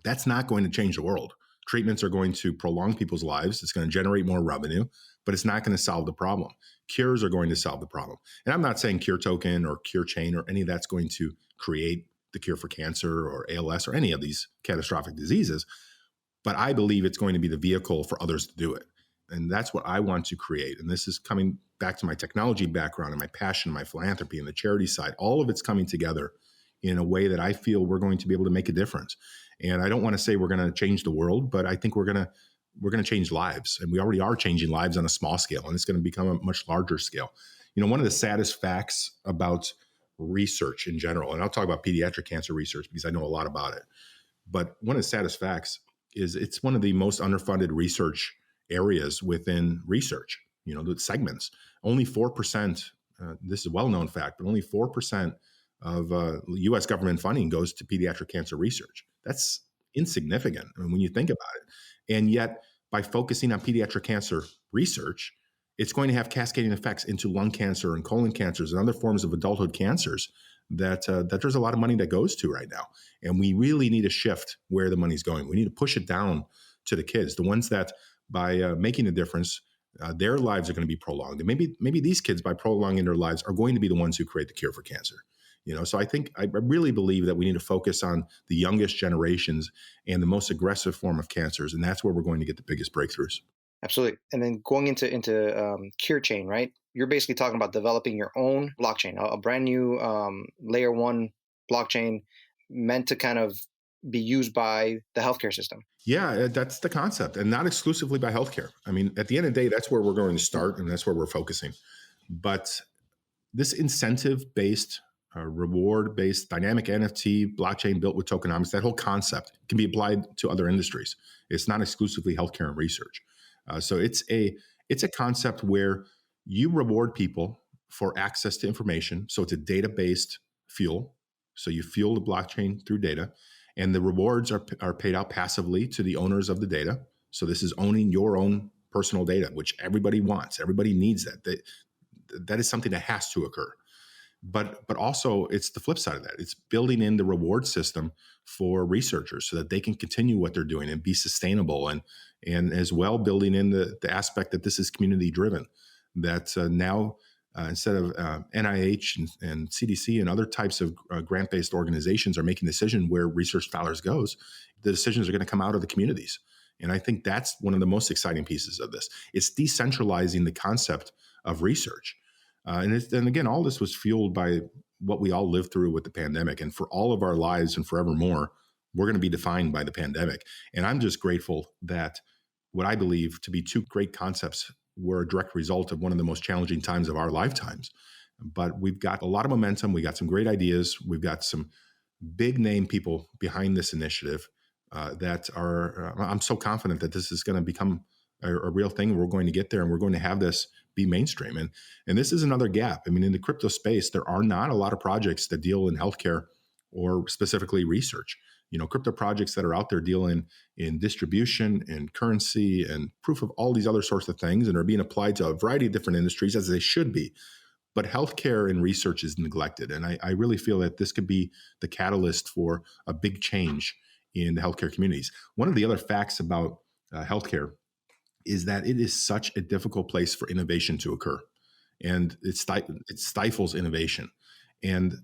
That's not going to change the world. Treatments are going to prolong people's lives. It's going to generate more revenue, but it's not going to solve the problem. Cures are going to solve the problem. And I'm not saying Cure Token or Cure Chain or any of that's going to create the cure for cancer or ALS or any of these catastrophic diseases, but I believe it's going to be the vehicle for others to do it. And that's what I want to create. And this is coming back to my technology background and my passion, my philanthropy and the charity side. All of it's coming together in a way that I feel we're going to be able to make a difference. And I don't want to say we're going to change the world, but I think we're going to change lives. And we already are changing lives on a small scale, and it's going to become a much larger scale. One of the saddest facts about research in general, and I'll talk about pediatric cancer research because I know a lot about it, but one of the saddest facts is it's one of the most underfunded research areas within research, the segments. Only 4%, this is a well-known fact, but only 4% of U.S. government funding goes to pediatric cancer research. That's insignificant when you think about it. And yet, by focusing on pediatric cancer research, it's going to have cascading effects into lung cancer and colon cancers and other forms of adulthood cancers that there's a lot of money that goes to right now. And we really need to shift where the money's going. We need to push it down to the kids, the ones that by making a difference, their lives are going to be prolonged. And maybe these kids, by prolonging their lives, are going to be the ones who create the cure for cancer. So I really believe that we need to focus on the youngest generations and the most aggressive form of cancers. And that's where we're going to get the biggest breakthroughs. Absolutely. And then going into Cure Chain, right? You're basically talking about developing your own blockchain, a brand new layer one blockchain meant to kind of be used by the healthcare system. Yeah, that's the concept, and not exclusively by healthcare. I mean, at the end of the day, that's where we're going to start, and that's where we're focusing. But this incentive-based, reward-based, dynamic NFT blockchain built with tokenomics, that whole concept can be applied to other industries. It's not exclusively healthcare and research. So it's a concept where you reward people for access to information. So it's a data-based fuel. So you fuel the blockchain through data. And the rewards are paid out passively to the owners of the data. So this is owning your own personal data, which everybody wants. Everybody needs that. That is something that has to occur. But also, it's the flip side of that. It's building in the reward system for researchers so that they can continue what they're doing and be sustainable, and as well building in the aspect that this is community driven. That now instead of NIH and CDC and other types of grant-based organizations are making decisions where research dollars goes, the decisions are going to come out of the communities. And I think that's one of the most exciting pieces of this. It's decentralizing the concept of research. And again, all this was fueled by what we all lived through with the pandemic. And for all of our lives and forevermore, we're going to be defined by the pandemic. And I'm just grateful that what I believe to be two great concepts were a direct result of one of the most challenging times of our lifetimes. But we've got a lot of momentum. We got some great ideas. We've got some big name people behind this initiative that are, I'm so confident that this is going to become a real thing. We're going to get there and we're going to have this be mainstream. And this is another gap. I mean, in the crypto space, there are not a lot of projects that deal in healthcare or specifically research. Crypto projects that are out there deal in distribution and currency and proof of all these other sorts of things and are being applied to a variety of different industries, as they should be. But healthcare and research is neglected. And I really feel that this could be the catalyst for a big change in the healthcare communities. One of the other facts about healthcare is that it is such a difficult place for innovation to occur. And it stifles innovation. And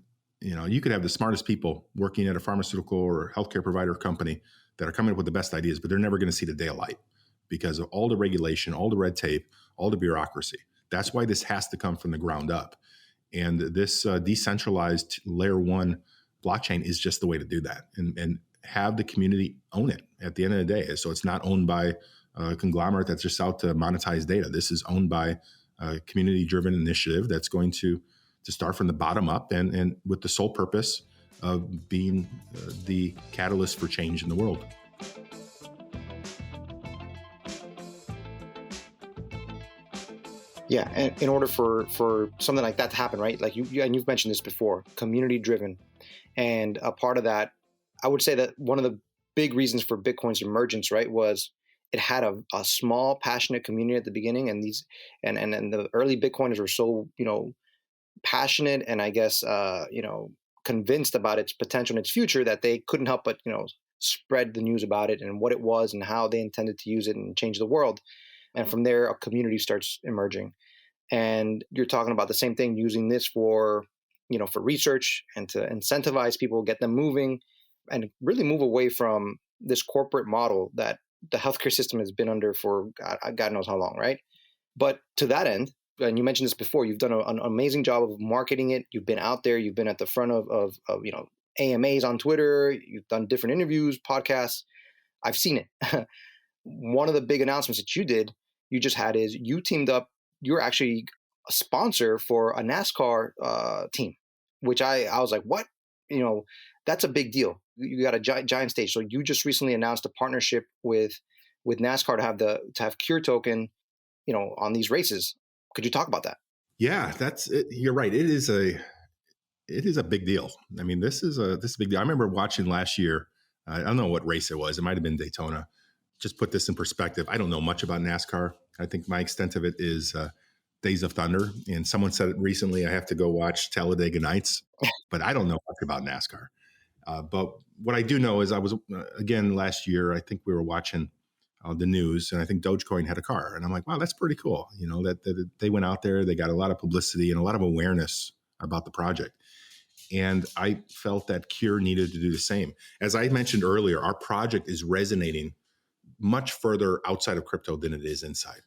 you could have the smartest people working at a pharmaceutical or healthcare provider company that are coming up with the best ideas, but they're never going to see the daylight because of all the regulation, all the red tape, all the bureaucracy. That's why this has to come from the ground up. And this decentralized layer one blockchain is just the way to do that and have the community own it at the end of the day. So it's not owned by a conglomerate that's just out to monetize data. This is owned by a community-driven initiative that's going to start from the bottom up and with the sole purpose of being the catalyst for change in the world. Yeah, and in order for something like that to happen, right? Like and you've mentioned this before, community-driven. And a part of that, I would say that one of the big reasons for Bitcoin's emergence, right, was it had a small, passionate community at the beginning, and the early Bitcoiners were so passionate and I guess convinced about its potential and its future that they couldn't help but spread the news about it and what it was and how they intended to use it and change the world. And from there, a community starts emerging. And you're talking about the same thing, using this for research and to incentivize people, get them moving, and really move away from this corporate model that the healthcare system has been under for God knows how long, right? But to that end, and you mentioned this before, you've done an amazing job of marketing it. You've been out there. You've been at the front of AMAs on Twitter. You've done different interviews, podcasts. I've seen it. One of the big announcements that you just had is you teamed up. You're actually a sponsor for a NASCAR team, which I was like, what? That's a big deal. You got a giant stage. So you just recently announced a partnership with NASCAR to have Cure token, on these races. Could you talk about that? Yeah, that's it. You're right. It is a big deal. I mean, this is a big deal. I remember watching last year. I don't know what race it was. It might have been Daytona. Just put this in perspective. I don't know much about NASCAR. I think my extent of it is Days of Thunder. And someone said it recently, I have to go watch Talladega Nights, but I don't know much about NASCAR. But what I do know is I was, again, last year, I think we were watching the news, and I think Dogecoin had a car. And I'm like, wow, that's pretty cool. That they went out there, they got a lot of publicity and a lot of awareness about the project. And I felt that Cure needed to do the same. As I mentioned earlier, our project is resonating much further outside of crypto than it is inside.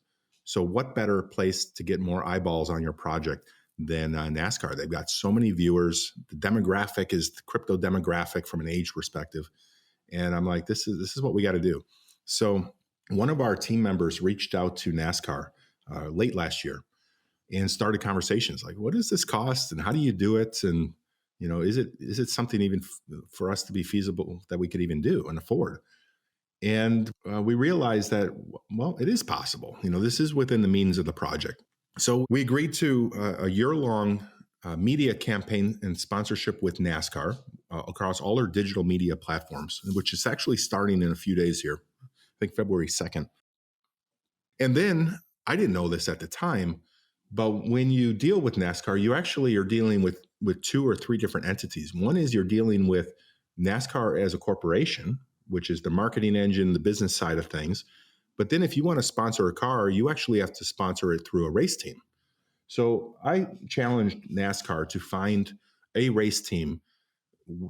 So what better place to get more eyeballs on your project than NASCAR? They've got so many viewers. The demographic is the crypto demographic from an age perspective. And I'm like, this is what we got to do. So one of our team members reached out to NASCAR late last year and started conversations like, what does this cost and how do you do it? And, is it something even for us to be feasible that we could even do and afford? And we realized that, well, it is possible. This is within the means of the project. So we agreed to a year-long media campaign and sponsorship with NASCAR across all our digital media platforms, which is actually starting in a few days here, I think February 2nd. And then, I didn't know this at the time, but when you deal with NASCAR, you actually are dealing with 2 or 3 different entities. One is you're dealing with NASCAR as a corporation, which is the marketing engine, the business side of things. But then if you want to sponsor a car, you actually have to sponsor it through a race team. So I challenged NASCAR to find a race team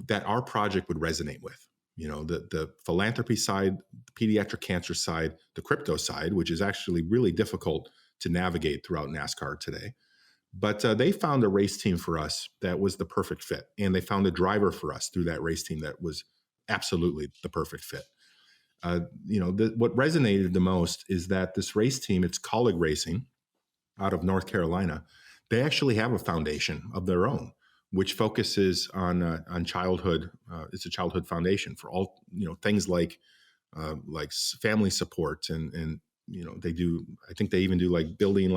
that our project would resonate with. The philanthropy side, the pediatric cancer side, the crypto side, which is actually really difficult to navigate throughout NASCAR today. But they found a race team for us that was the perfect fit. And they found a driver for us through that race team that was absolutely the perfect fit. What resonated the most is that this race team, it's Colleague Racing out of North Carolina. They actually have a foundation of their own, which focuses on childhood. It's a childhood foundation for all things like family support and they do. I think they even do like building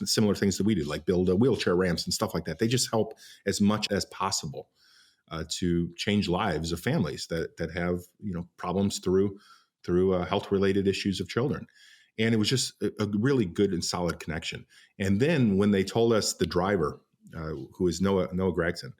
similar things that we do, like build wheelchair ramps and stuff like that. They just help as much as possible to change lives of families that have problems through health related issues of children. And it was just a really good and solid connection. And then when they told us the driver, who is Noah Gregson,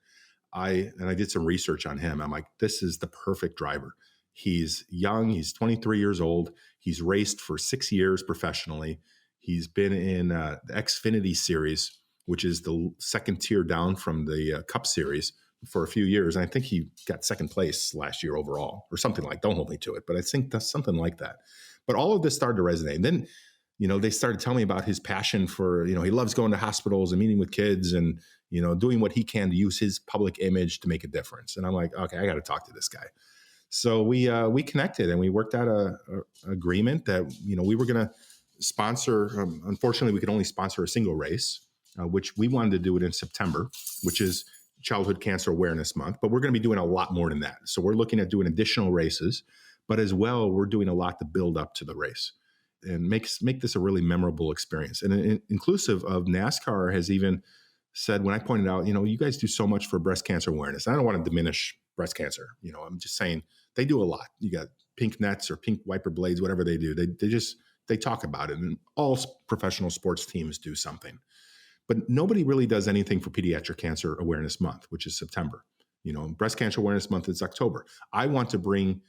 I did some research on him. I'm like, this is the perfect driver. He's young. He's 23 years old. He's raced for 6 years professionally. He's been in the Xfinity Series, which is the second tier down from the Cup Series, for a few years. And I think he got second place last year overall or something like, don't hold me to it, but I think that's something like that. But all of this started to resonate. And then, they started telling me about his passion for, he loves going to hospitals and meeting with kids and, doing what he can to use his public image to make a difference. And I'm like, okay, I got to talk to this guy. So we connected and we worked out a agreement that, we were going to sponsor. Unfortunately, we could only sponsor a single race, which we wanted to do it in September, which is Childhood Cancer Awareness Month. But we're going to be doing a lot more than that. So we're looking at doing additional races, but as well, we're doing a lot to build up to the race and make this a really memorable experience. And inclusive of NASCAR has even said, when I pointed out, you guys do so much for breast cancer awareness. I don't want to diminish breast cancer. I'm just saying they do a lot. You got pink nets or pink wiper blades, whatever they do. They talk about it, and all professional sports teams do something. But nobody really does anything for Pediatric Cancer Awareness Month, which is September. Breast Cancer Awareness Month is October. I want to bring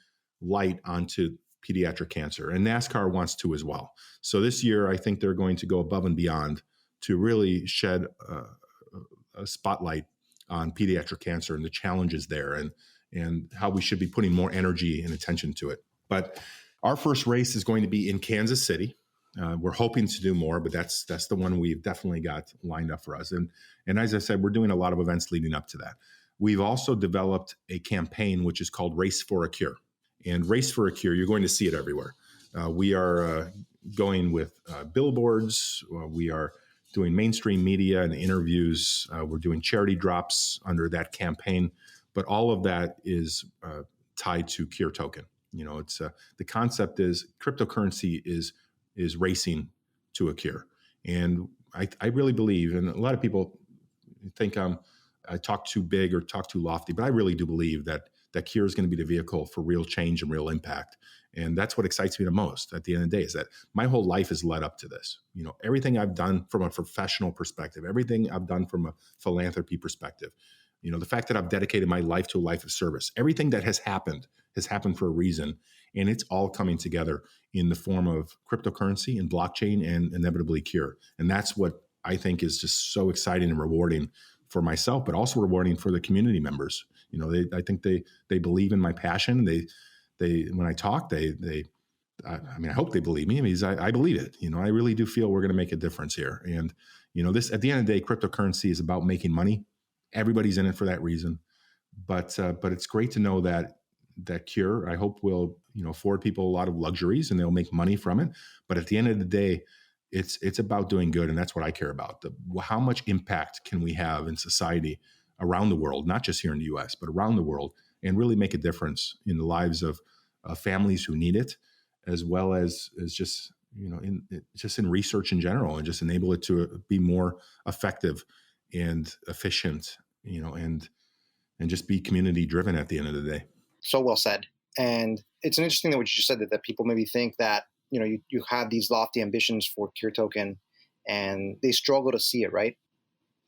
light onto pediatric cancer, and NASCAR wants to as well. So this year, I think they're going to go above and beyond to really shed a spotlight on pediatric cancer and the challenges there, and how we should be putting more energy and attention to it. But our first race is going to be in Kansas City. We're hoping to do more, but that's the one we've definitely got lined up for us. And as I said, we're doing a lot of events leading up to that. We've also developed a campaign which is called Race for a Cure. And Race for a Cure, you're going to see it everywhere. We are going with billboards. We are doing mainstream media and interviews. We're doing charity drops under that campaign. But all of that is tied to Cure Token. It's the concept is cryptocurrency is racing to a cure. And I really believe, and a lot of people think I talk too big or talk too lofty, but I really do believe that cure is going to be the vehicle for real change and real impact. And that's what excites me the most at the end of the day, is that my whole life has led up to this. Everything I've done from a professional perspective, everything I've done from a philanthropy perspective, the fact that I've dedicated my life to a life of service, everything that has happened for a reason. And it's all coming together in the form of cryptocurrency and blockchain and inevitably cure. And that's what I think is just so exciting and rewarding for myself, but also rewarding for the community members. I think they believe in my passion. They when I talk, I hope they believe me. I believe it. I really do feel we're going to make a difference here. And, this, at the end of the day, cryptocurrency is about making money. Everybody's in it for that reason. But it's great to know that cure, I hope, will, afford people a lot of luxuries and they'll make money from it. But at the end of the day, it's about doing good. And that's what I care about. How much impact can we have in society around the world, not just here in the US, but around the world, and really make a difference in the lives of families who need it, as well as just, in research in general, and just enable it to be more effective and efficient, and just be community driven at the end of the day. So well said. And it's an interesting that what you just said, that people maybe think that, you have these lofty ambitions for Cure Token and they struggle to see it, right?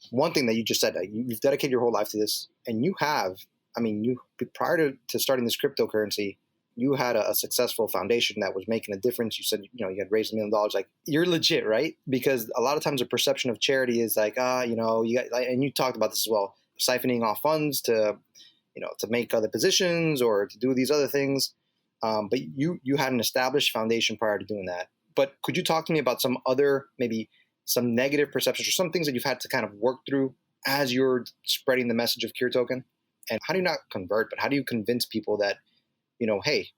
One thing that you just said, you've dedicated your whole life to this, and you have, prior to starting this cryptocurrency, you had a successful foundation that was making a difference. You said, you had raised $1 million. Like, you're legit, right? Because a lot of times the perception of charity is like, you got, and you talked about this as well, siphoning off funds to, to make other positions or to do these other things. But you had an established foundation prior to doing that. But could you talk to me about some other, maybe some negative perceptions or some things that you've had to kind of work through as you're spreading the message of Cure Token? And how do you not convert, but how do you convince people that, hey,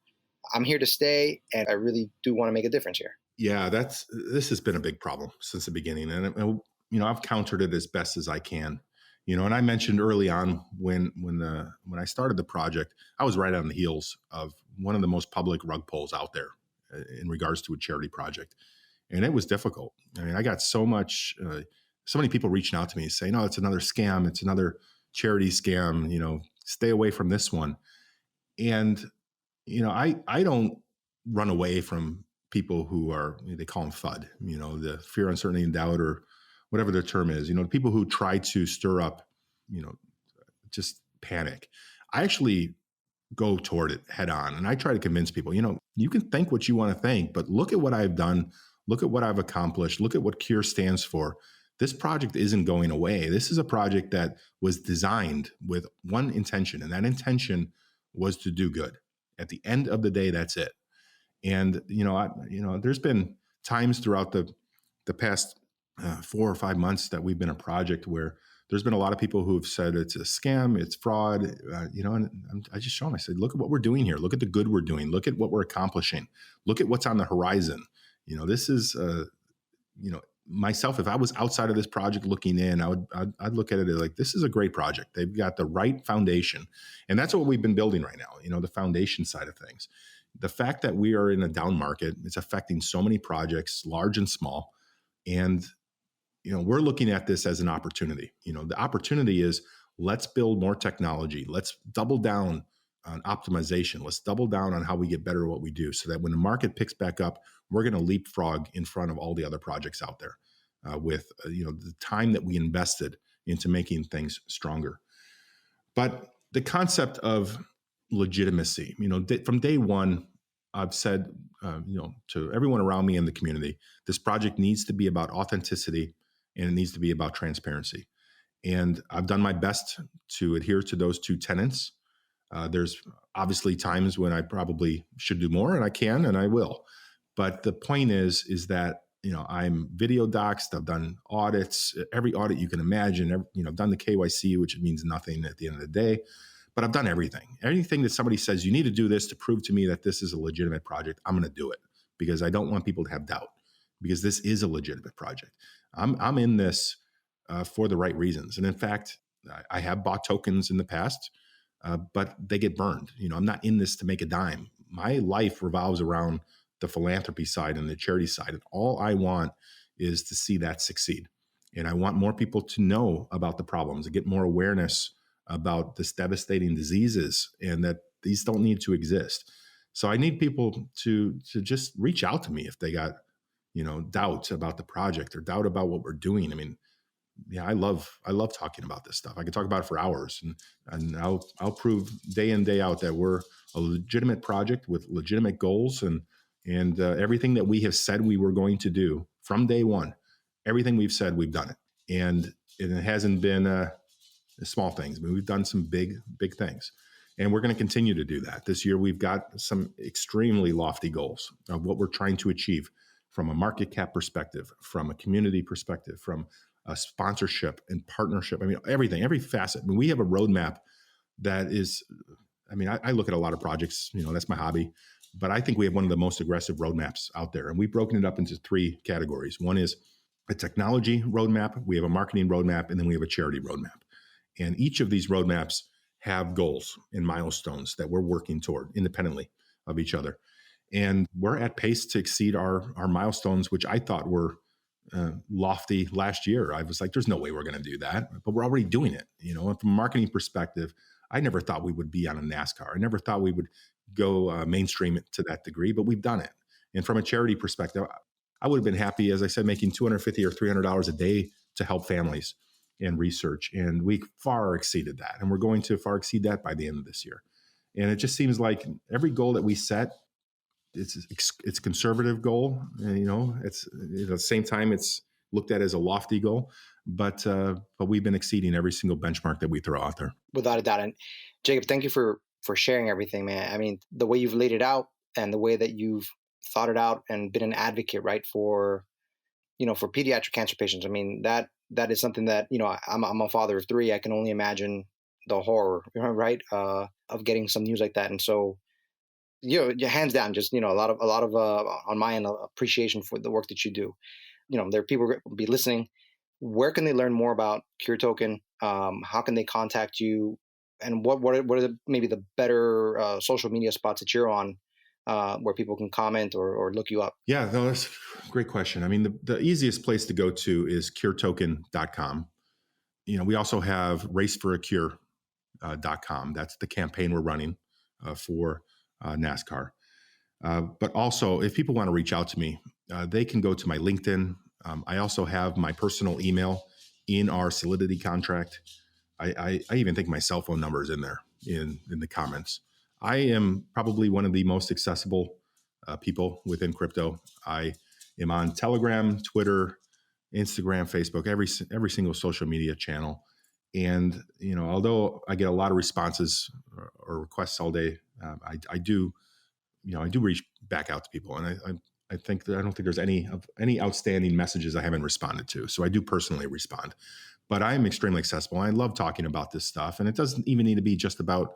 I'm here to stay and I really do want to make a difference here? Yeah, this has been a big problem since the beginning. And I've countered it as best as I can. And I mentioned early on when I started the project, I was right on the heels of one of the most public rug pulls out there in regards to a charity project. And it was difficult. I mean, I got so many people reaching out to me saying, "Oh, it's another scam. It's another charity scam. Stay away from this one." And, I don't run away from people who are, they call them FUD, the fear, uncertainty, and doubt, or whatever the term is, people who try to stir up, just panic. I actually go toward it head on. And I try to convince people, you can think what you want to think, but look at what I've done. Look at what I've accomplished. Look at what Cure stands for. This project isn't going away. This is a project that was designed with one intention, and that intention was to do good. At the end of the day, that's it. And, there's been times throughout the past 4 or 5 months that we've been a project where there's been a lot of people who have said it's a scam, it's fraud, and I just show them, I said, look at what we're doing here. Look at the good we're doing. Look at what we're accomplishing. Look at what's on the horizon. This is, myself, if I was outside of this project looking in, I'd look at it like, this is a great project. They've got the right foundation. And that's what we've been building right now, the foundation side of things. The fact that we are in a down market, it's affecting so many projects, large and small. And, we're looking at this as an opportunity. The opportunity is, let's build more technology. Let's double down on optimization. Let's double down on how we get better at what we do, so that when the market picks back up, we're going to leapfrog in front of all the other projects out there with the time that we invested into making things stronger. But the concept of legitimacy, from day one, I've said, to everyone around me in the community, this project needs to be about authenticity and it needs to be about transparency. And I've done my best to adhere to those two tenets. There's obviously times when I probably should do more, and I can, and I will. But the point is that, I'm video doxed. I've done audits, every audit you can imagine. I've done the KYC, which means nothing at the end of the day. But I've done everything. Anything that somebody says, you need to do this to prove to me that this is a legitimate project, I'm going to do it, because I don't want people to have doubt, because this is a legitimate project. I'm in this for the right reasons. And in fact, I have bought tokens in the past, but they get burned. I'm not in this to make a dime. My life revolves around the philanthropy side and the charity side. And all I want is to see that succeed. And I want more people to know about the problems, to get more awareness about this devastating diseases, and that these don't need to exist. So I need people to just reach out to me if they got, doubts about the project or doubt about what we're doing. I mean, yeah, I love talking about this stuff. I could talk about it for hours, and I'll prove day in, day out that we're a legitimate project with legitimate goals, and everything that we have said we were going to do from day one, everything we've said, we've done it. And it hasn't been small things. I mean, we've done some big things, and we're going to continue to do that. This year, we've got some extremely lofty goals of what we're trying to achieve from a market cap perspective, from a community perspective, from a sponsorship and partnership. I mean, everything, every facet. I mean, we have a roadmap that is, I look at a lot of projects, that's my hobby, but I think we have one of the most aggressive roadmaps out there. And we've broken it up into 3 categories. One is a technology roadmap, we have a marketing roadmap, and then we have a charity roadmap. And each of these roadmaps have goals and milestones that we're working toward independently of each other. And we're at pace to exceed our milestones, which I thought were lofty last year. I was like, there's no way we're going to do that, but we're already doing it. And from a marketing perspective, I never thought we would be on a NASCAR. I never thought we would go mainstream it to that degree, but we've done it. And from a charity perspective, I would have been happy, as I said, making $250 or $300 a day to help families and research. And we far exceeded that. And we're going to far exceed that by the end of this year. And it just seems like every goal that we set, it's conservative goal. And, it's at the same time, it's looked at as a lofty goal, but we've been exceeding every single benchmark that we throw out there. Without a doubt. And Jacob, thank you for sharing everything, man. I mean, the way you've laid it out and the way that you've thought it out and been an advocate, right, for for pediatric cancer patients. I mean, that is something that, I'm a father of 3. I can only imagine the horror, right, of getting some news like that. And so, hands down, just, a lot of on my end, appreciation for the work that you do. There are people who will be listening. Where can they learn more about CureToken? How can they contact you? And what are maybe the better social media spots that you're on, where people can comment or look you up? Yeah, no, that's a great question. I mean, the easiest place to go to is curetoken.com. We also have raceforacure.com. That's the campaign we're running for NASCAR. But also, if people want to reach out to me, they can go to my LinkedIn. I also have my personal email in our Solidity contract. I even think my cell phone number is in there in the comments. I am probably one of the most accessible people within crypto. I am on Telegram, Twitter, Instagram, Facebook, every single social media channel. And, although I get a lot of responses or requests all day, I do reach back out to people. And I think that I don't think there's any outstanding messages I haven't responded to. So I do personally respond, but I am extremely accessible. I love talking about this stuff. And it doesn't even need to be just about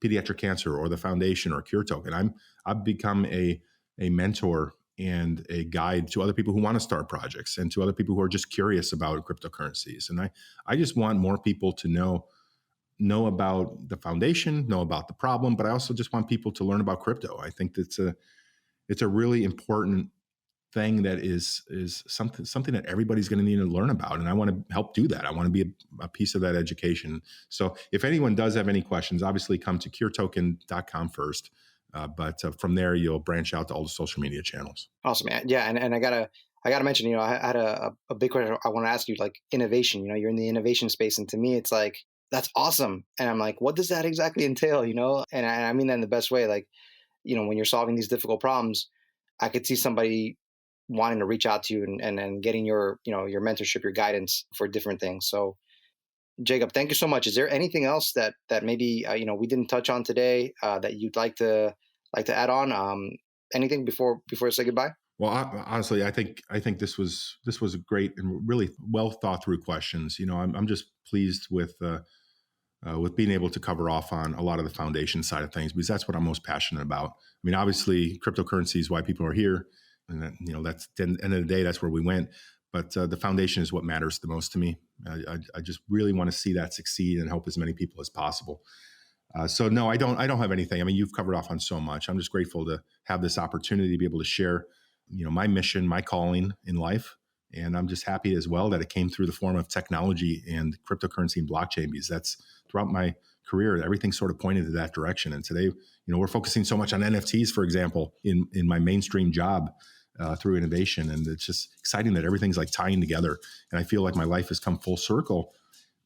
pediatric cancer or the foundation or CureToken. I've become a mentor and a guide to other people who want to start projects and to other people who are just curious about cryptocurrencies. And I just want more people to know about the foundation, know about the problem, but I also just want people to learn about crypto. I think it's a really important thing that is something that everybody's going to need to learn about. And I want to help do that. I want to be a piece of that education. So if anyone does have any questions, obviously come to curetoken.com first. But from there, you'll branch out to all the social media channels. Awesome, man. Yeah. And I gotta mention, I had a big question I want to ask you, like innovation. You're in the innovation space. And to me, it's like, that's awesome. And I'm like, what does that exactly entail? And I mean that in the best way. Like, when you're solving these difficult problems, I could see somebody wanting to reach out to you and getting your mentorship, your guidance for different things. So Jacob, thank you so much. Is there anything else that maybe, we didn't touch on today, that you'd like to add on? Anything before I say goodbye? Well, honestly, I think this was a great and really well thought through questions. I'm just pleased with being able to cover off on a lot of the foundation side of things, because that's what I'm most passionate about. I mean, obviously, cryptocurrency is why people are here, and that, that's at the end of the day, that's where we went. But the foundation is what matters the most to me. I just really want to see that succeed and help as many people as possible. So no, I don't have anything. I mean, you've covered off on so much. I'm just grateful to have this opportunity to be able to share, my mission, my calling in life. And I'm just happy as well that it came through the form of technology and cryptocurrency and blockchain, because that's throughout my career, everything sort of pointed to that direction. And today, we're focusing so much on NFTs, for example, in my mainstream job through innovation. And it's just exciting that everything's like tying together. And I feel like my life has come full circle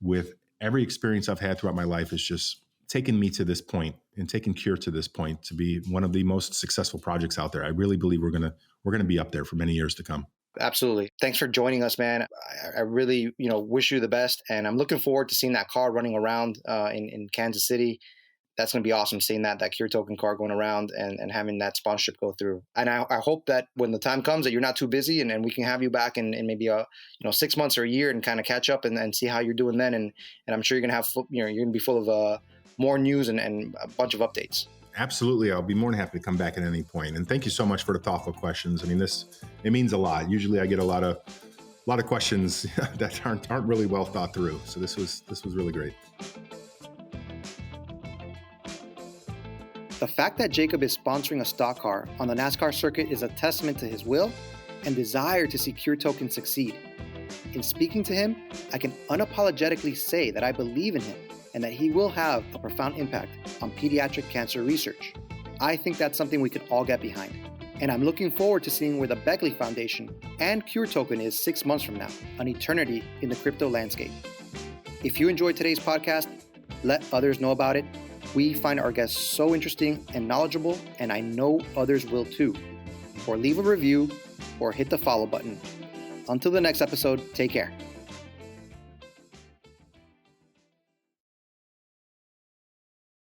with every experience I've had throughout my life is just taken me to this point and taken Cure to this point to be one of the most successful projects out there. I really believe we're going to be up there for many years to come. Absolutely. Thanks for joining us, man. I really, wish you the best. And I'm looking forward to seeing that car running around in Kansas City. That's going to be awesome, seeing that CureToken car going around and having that sponsorship go through. And I hope that when the time comes that you're not too busy and we can have you back in maybe 6 months or a year and kind of catch up and see how you're doing then. And I'm sure you're going to have, you're going to be full of more news and a bunch of updates. Absolutely. I'll be more than happy to come back at any point. And thank you so much for the thoughtful questions. I mean, it means a lot. Usually I get a lot of questions that aren't really well thought through. So this was really great. The fact that Jacob is sponsoring a stock car on the NASCAR circuit is a testament to his will and desire to see CureToken succeed. In speaking to him, I can unapologetically say that I believe in him and that he will have a profound impact on pediatric cancer research. I think that's something we could all get behind. And I'm looking forward to seeing where the Beckley Foundation and CureToken is 6 months from now, an eternity in the crypto landscape. If you enjoyed today's podcast, let others know about it. We find our guests so interesting and knowledgeable, and I know others will too. Or leave a review or hit the follow button. Until the next episode, take care.